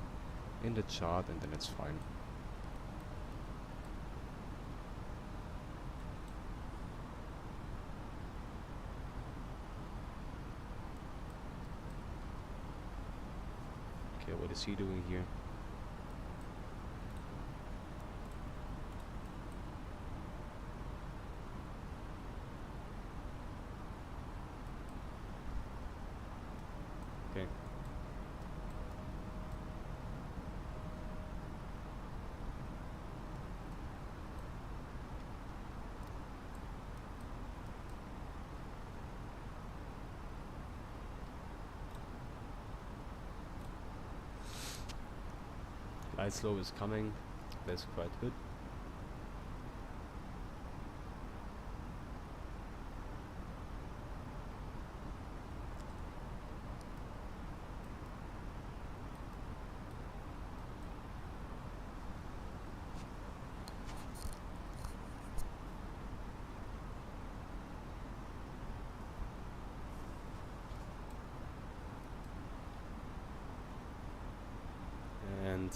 in the chart, and then it's fine. Okay, what is he doing here? Okay. Light slow is coming. That's quite good. And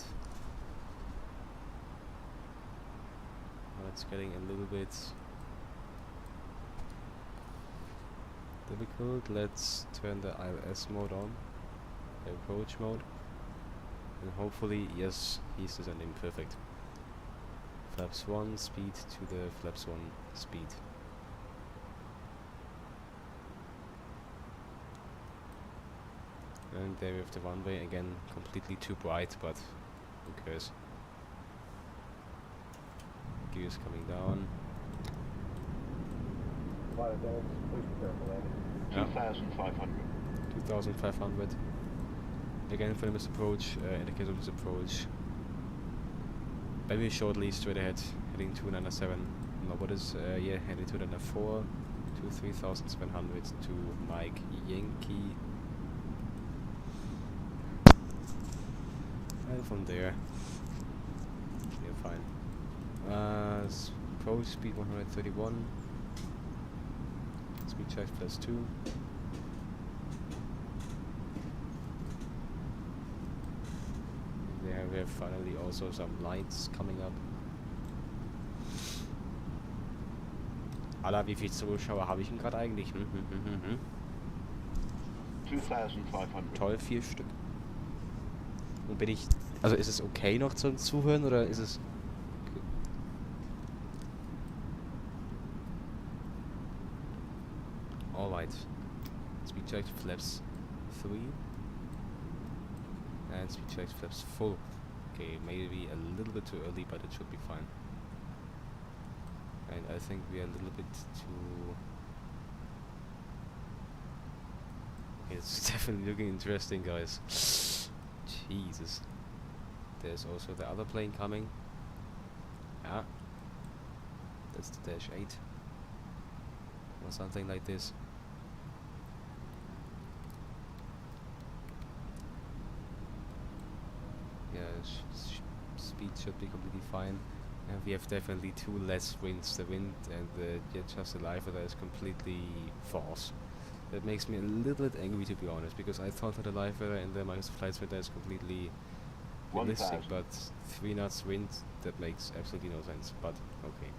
it's getting a little bit difficult. Let's turn the ILS mode on, the approach mode, and hopefully, yes, he's descending perfect. Flaps 1 speed to the flaps 1 speed. And there we have the runway again, completely too bright, but who cares? Gears coming down.
Flight Addons, please prepare for landing.
2,500.
2,500. Again for the missed approach, in the case of this approach. Very shortly, straight ahead, heading to 907. No, what is, yeah, heading to 904, to 3,700 to Mike Yankee. And from there, yeah, fine. Approach speed 131. Speed check +2. There we have finally also some lights coming up. Alter, wie viel Zuschauer habe ich denn gerade eigentlich?
2,500.
Toll, 4 Stück. Und bin ich... Also ist es okay noch zum Zuhören oder ist es... Alright. Speed check flaps 3. And speed check flaps 4. Okay, maybe a little bit too early, but it should be fine. And I think we are a little bit too... Okay, it's definitely looking interesting, guys. Jesus. There's also the other plane coming. Yeah. That's the Dash 8. Or something like this. Yeah, speed should be completely fine. And we have definitely 2 less winds. The wind and the just the live weather is completely false. That makes me a little bit angry, to be honest, because I thought that the live weather and the Microsoft Flight Simulator is completely realistic, but 3 knots wind, that makes absolutely no sense, but okay.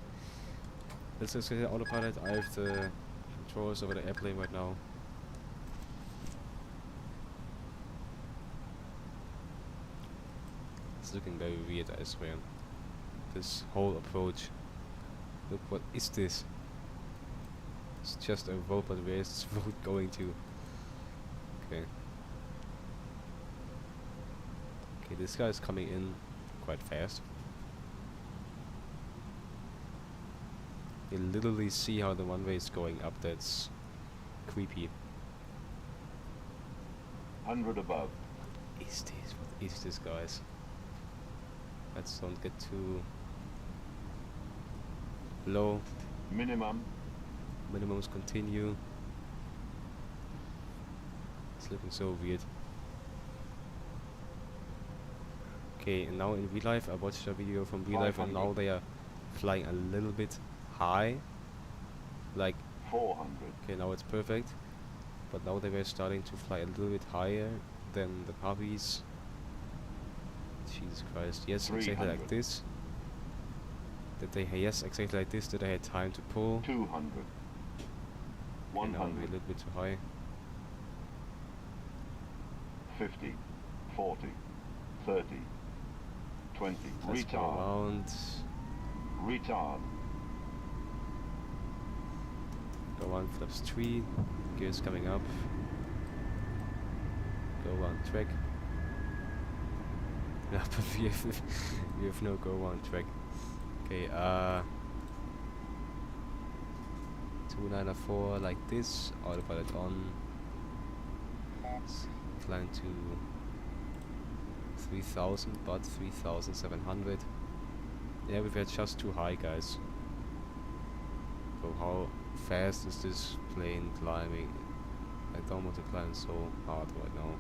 Let's just get the autopilot. I have the controls over the airplane right now. It's looking very weird, I swear. This whole approach. Look, what is this? It's just a road, but where is this road going to? Okay. Okay, this guy is coming in quite fast. You literally see how the runway is going up. That's creepy.
100 above.
What is this? What is this, guys? Let's don't get too low.
Minimum.
Minimums continue. It's looking so weird. Okay, and now in real life, I watched a video from real life, and
500.
now they are flying a little bit high. Like,
400.
okay, now it's perfect. But now they were starting to fly a little bit higher than the puppies. Jesus Christ. Yes, exactly like
300.
this. That they, yes, exactly like this, that I had time to pull.
200.
Okay, now we're a
100.
little bit too high.
50. 40. 30. 20.
Let's go
Retard.
around.
Retard.
Go on flaps 3. Gears coming up. Go on track. Yeah, but we have no go on track. Okay, 294 like this. Autopilot on. Climb to 3000, but 3700. Yeah, we've had just too high, guys. So how fast is this plane climbing? I don't want to climb so hard right now.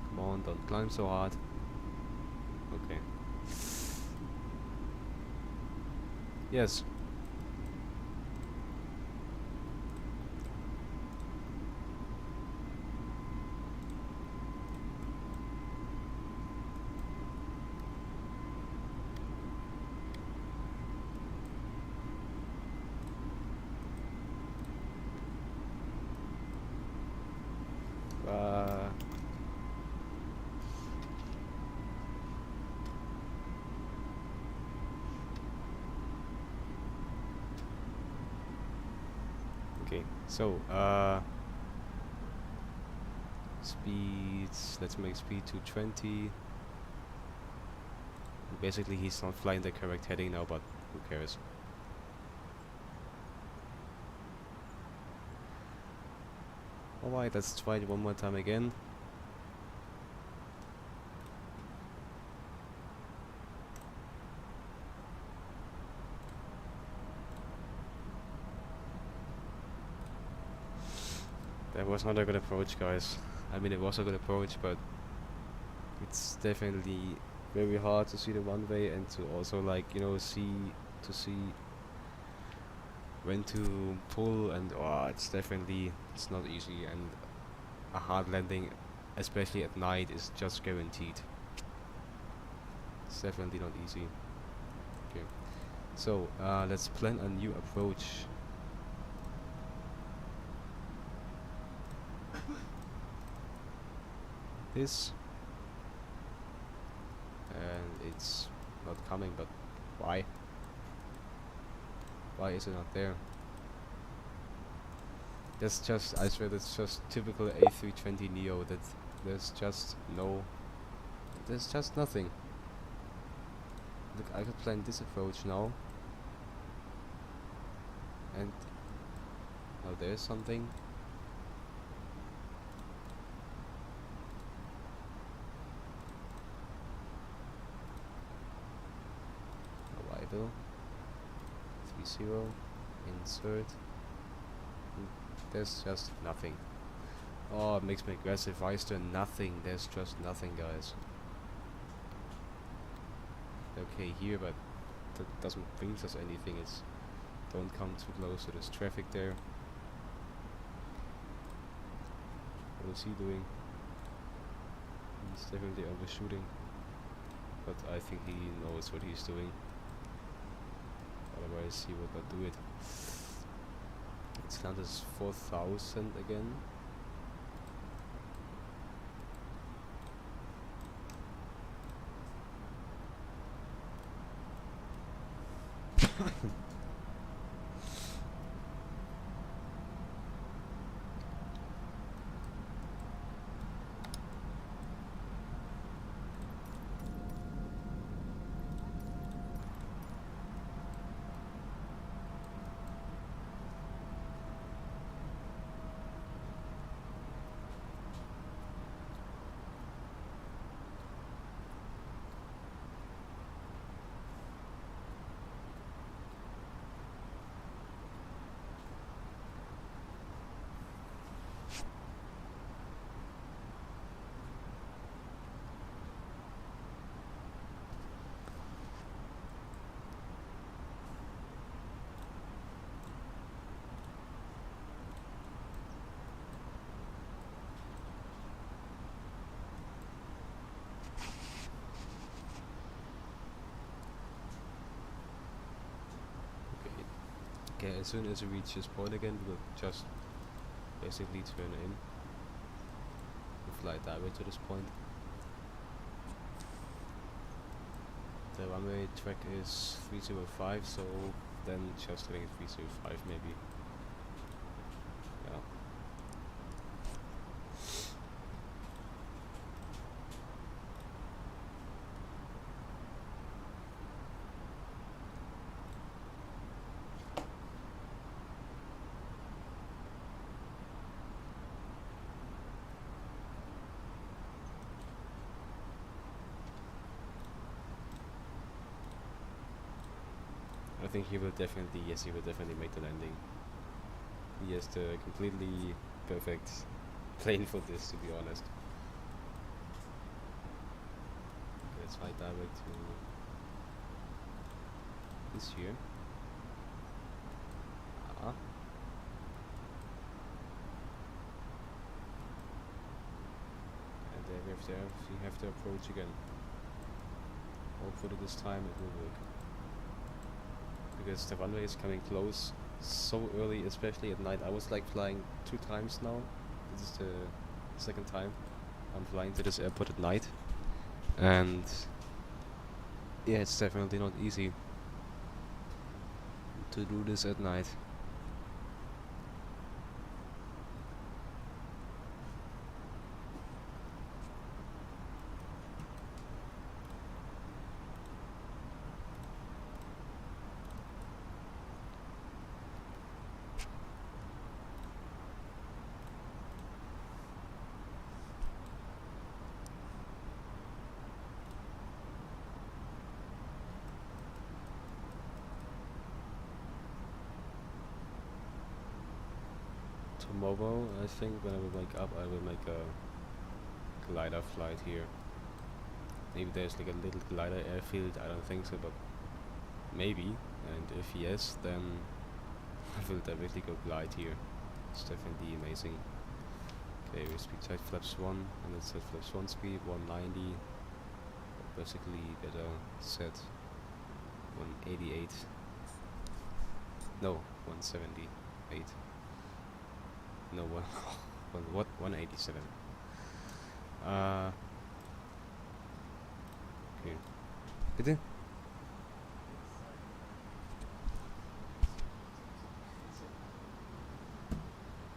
Come on, don't climb so hard. Okay. Yes. Okay, so speeds, let's make speed 220. Basically he's not flying the correct heading now, but who cares. Alright, let's try it one more time again. That was not a good approach, guys. I mean, it was a good approach, but it's definitely very hard to see the runway and to also, like, you know, see when to pull, and it's definitely, it's not easy, and a hard landing, especially at night, is just guaranteed. It's definitely not easy. Okay, so let's plan a new approach. This, and it's not coming, but why? Why is it not there? That's just, I swear, that's just typical A320neo, that there's just nothing. Look, I could plan this approach now, and now there's something. Arrival 30, insert. There's just nothing. Oh, it makes me aggressive. Why is there nothing? There's just nothing, guys. Okay, here, but that doesn't bring us anything. It's don't come too close to this traffic there. What is he doing? He's definitely overshooting, but I think he knows what he's doing. Otherwise he would not do it. Let's count as 4000 again. Okay, as soon as we reach this point again, we'll just basically turn in and fly direct to this point. The runway track is 305, so then just having it 305 maybe. Yeah. I think he will definitely, yes, he will definitely make the landing. He has the completely perfect plane for this, to be honest. Okay, let's fly direct to this here. And there we have to approach again. Hopefully this time it will work. Because the runway is coming close so early, especially at night. I was like flying 2 times now. This is the second time I'm flying to this airport at night. And yeah, it's definitely not easy to do this at night. Tomorrow, I think, when I will wake up, I will make a glider flight here. Maybe there's like a little glider airfield, I don't think so, but maybe. And if yes, then I will directly go glide here. It's definitely amazing. Okay, we speed type flaps 1, and let's set flaps 1 speed, 190. Basically better set 188. No, 178. No, what? 187. Okay. Bitte?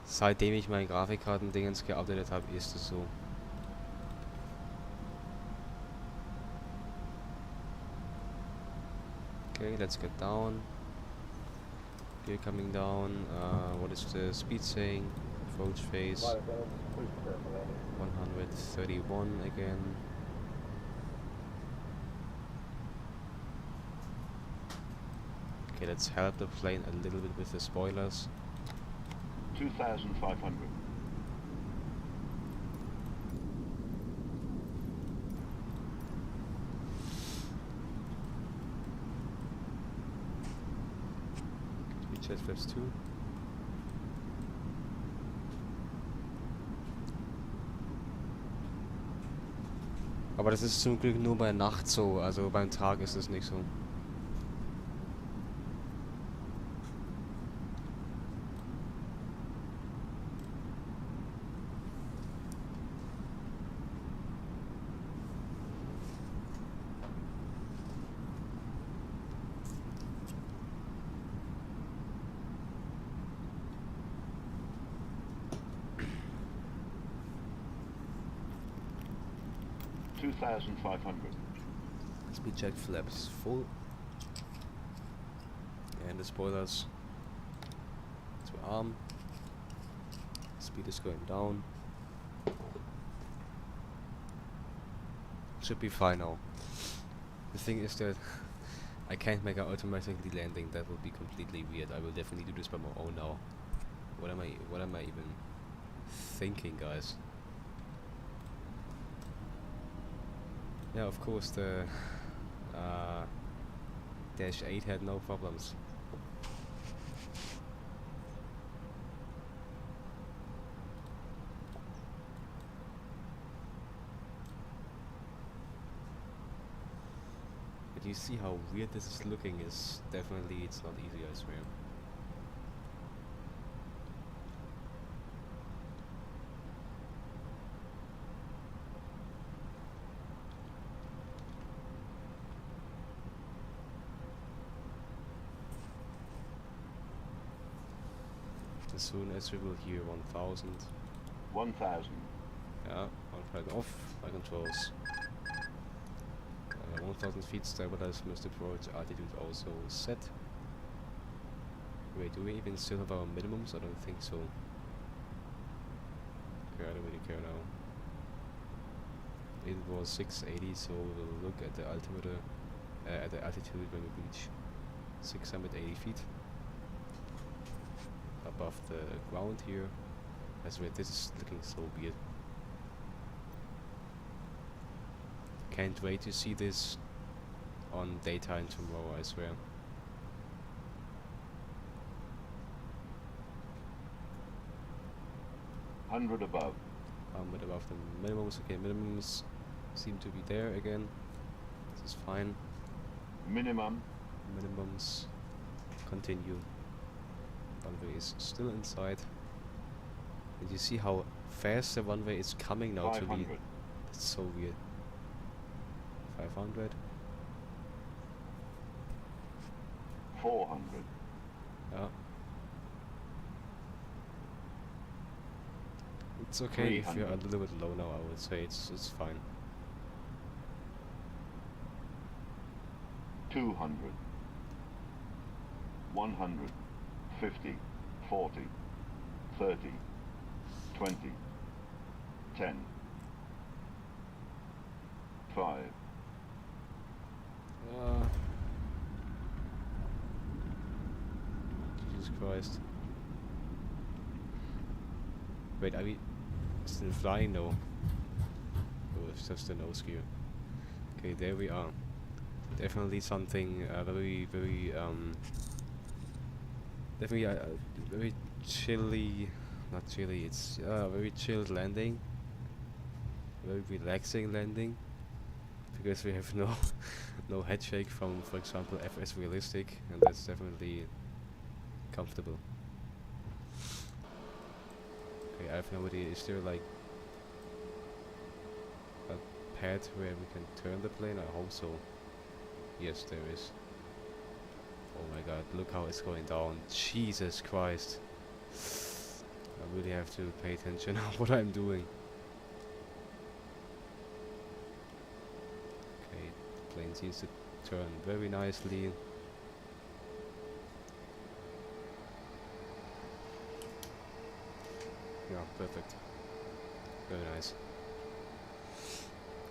Seitdem ich mein Grafikkarten-Dingens geupdatet habe, ist es so. Okay, let's get down. Gear coming down. What is the speed saying? Approach phase 131 again. Okay, let's help the plane a little bit with the spoilers.
2,500.
Jet flaps 2. Aber das ist zum Glück nur bei Nacht so, also beim Tag ist es nicht so. Speed check flaps full. And the spoilers to arm. Speed is going down. Should be fine now. The thing is that I can't make an automatically landing. That would be completely weird. I will definitely do this by my own now. What am I even thinking, guys? Yeah, of course the Dash 8 had no problems. But you see how weird this is looking. Is definitely, it's not easy, I swear. as soon as we will hear 1000.
1000.
Yeah, I'll try it off. My controls. 1000 feet stabilized must approach altitude also set. Wait, do we even still have our minimums? I don't think so. Okay, I don't really care now. It was 680, so we'll look at the altimeter, at the altitude when we reach 680 feet above the ground here. I swear, this is looking so weird. Can't wait to see this on daytime tomorrow, I swear.
Hundred above.
But above the minimums. Okay, minimums seem to be there again. This is fine.
Minimum.
Minimums continue. Runway is still inside. And you see how fast the runway is coming now to me.
500.
That's so weird. 500.
400.
Yeah. It's okay if you're a
300.
little bit low now, I would say it's fine.
200. 100. 50. 40. 30. 20. 10. 5.
Jesus Christ. Wait, are we still flying? No. Oh, it's just a nose gear. Okay, there we are. Definitely something very, very, definitely very chilly, not chilly, it's very chilled landing. Very relaxing landing. Because we have no no head shake from, for example, XREALISTIC, and that's definitely comfortable. Okay, I have no idea, is there like a pad where we can turn the plane? I hope so. Yes, there is. Oh my god, look how it's going down. Jesus Christ. I really have to pay attention on what I'm doing. Okay, the plane seems to turn very nicely. Yeah, perfect. Very nice.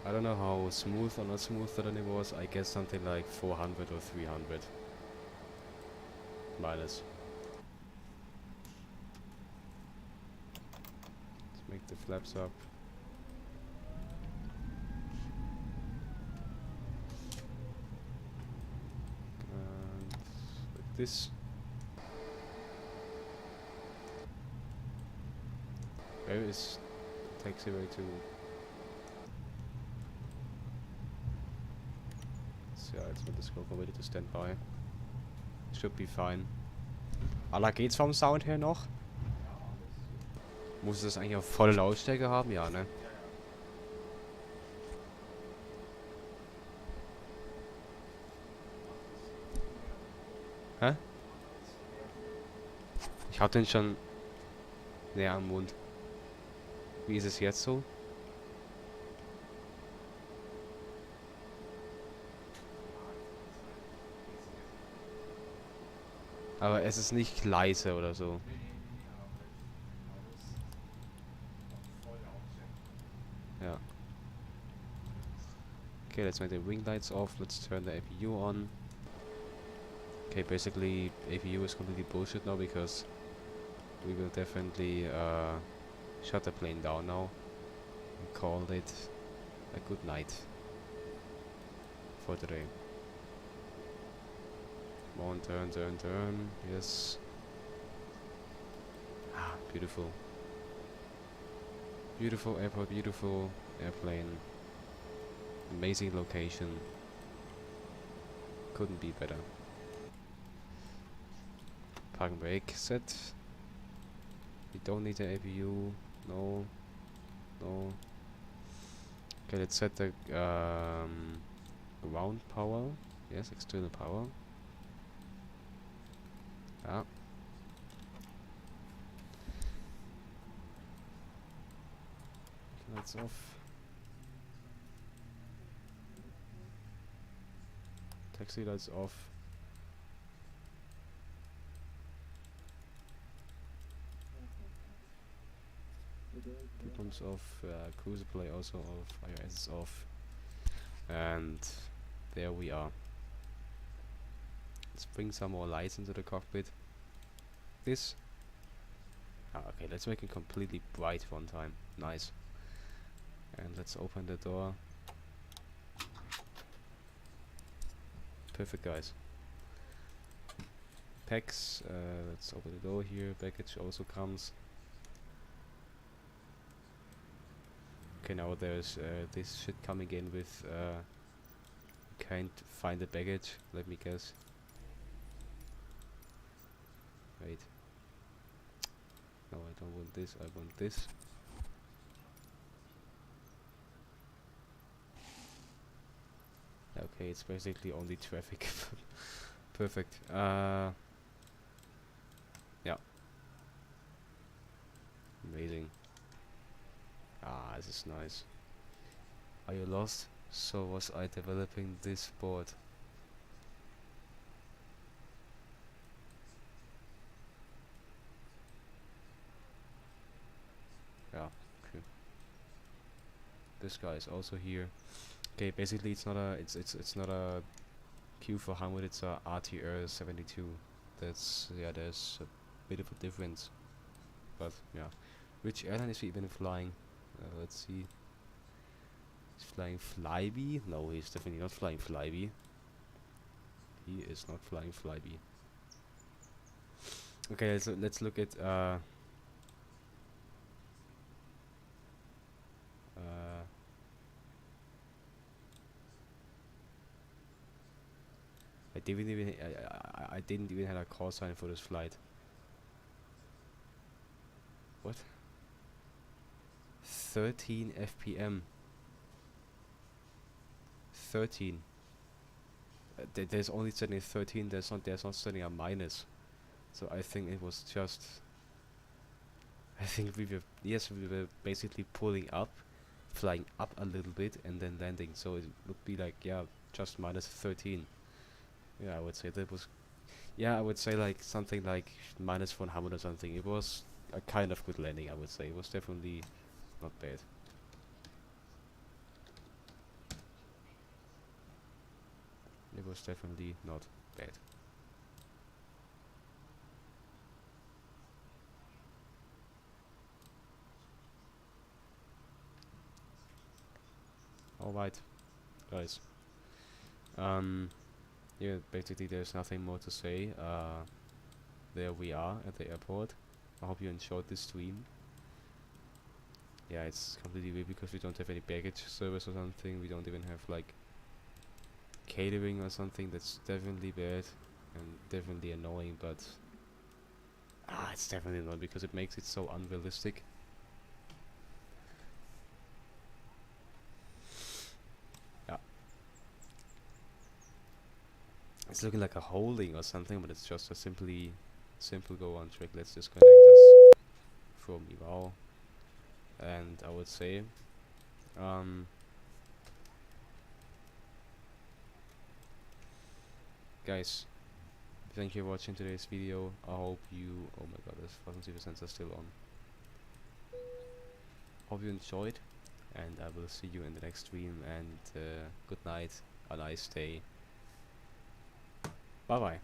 I don't know how smooth or not smooth that it was. I guess something like 400 or 300. Minus. Let's make the flaps up. And like this. Where is taxiway to? So yeah, it's not the scope already to stand by. Should be fine. Aber geht's vom Sound her noch? Muss es eigentlich auf volle Lautstärke haben? Ja, ne? Hä? Ich hab den schon näher am Mund. Wie ist es jetzt so? Aber es ist nicht leise oder so. Ja. Okay, let's make the wing lights off. Let's turn the APU on. Okay, basically APU is completely bullshit now because we will definitely shut the plane down now and call it a good night for today. Come on, turn, turn, turn. Yes. Ah, beautiful. Beautiful airport, beautiful airplane. Amazing location. Couldn't be better. Park and brake set. We don't need the APU. No. No. Okay, let's set the ground power. Yes, external power. Yeah. Lights off. Taxi lights off. Buttons off. Cruiser play also off. iOS is off. And there we are. Let's bring some more lights into the cockpit. This. Okay, let's make it completely bright one time. Nice. And let's open the door. Perfect, guys. Packs. Let's open the door here. Baggage also comes. Okay, now there's this shit coming in with can't find the baggage. Let me guess. Wait. No, I don't want this. I want this. Okay, it's basically only traffic. Perfect. Yeah. Amazing. Ah, this is nice. Are you lost? So was I developing this board. Yeah, okay. This guy is also here. Okay, basically it's not a it's not a Q400, it's a RTR 72. That's there's a bit of a difference. But yeah. Which airline is he even flying? Let's see. He's flying Flybe? No, he's definitely not flying Flybe. He is not flying Flybe. Okay, so let's look at I didn't even have a call sign for this flight. What? 13 FPM. 13. There's only setting 13. There's not setting a minus. So I think it was just. I think we were basically pulling up, flying up a little bit, and then landing. So it would be like just minus 13. Yeah, I would say that was. Yeah, I would say like something like minus 100 or something. It was a kind of good landing, I would say. It was definitely not bad. It was definitely not bad. Alright, guys. Yeah, basically there's nothing more to say. There we are at the airport. I hope you enjoyed this stream. Yeah, it's completely weird because we don't have any baggage service or something. We don't even have like catering or something. That's definitely bad and definitely annoying, but it's definitely not because it makes it so unrealistic. Yeah. It's looking like a holding or something, but it's just a simple go on track. Let's disconnect this from eval. And I would say guys, thank you for watching today's video. I hope you oh my god, this fuzzy sensor still on. Hope you enjoyed, and I will see you in the next stream, and good night, a nice day. Bye bye.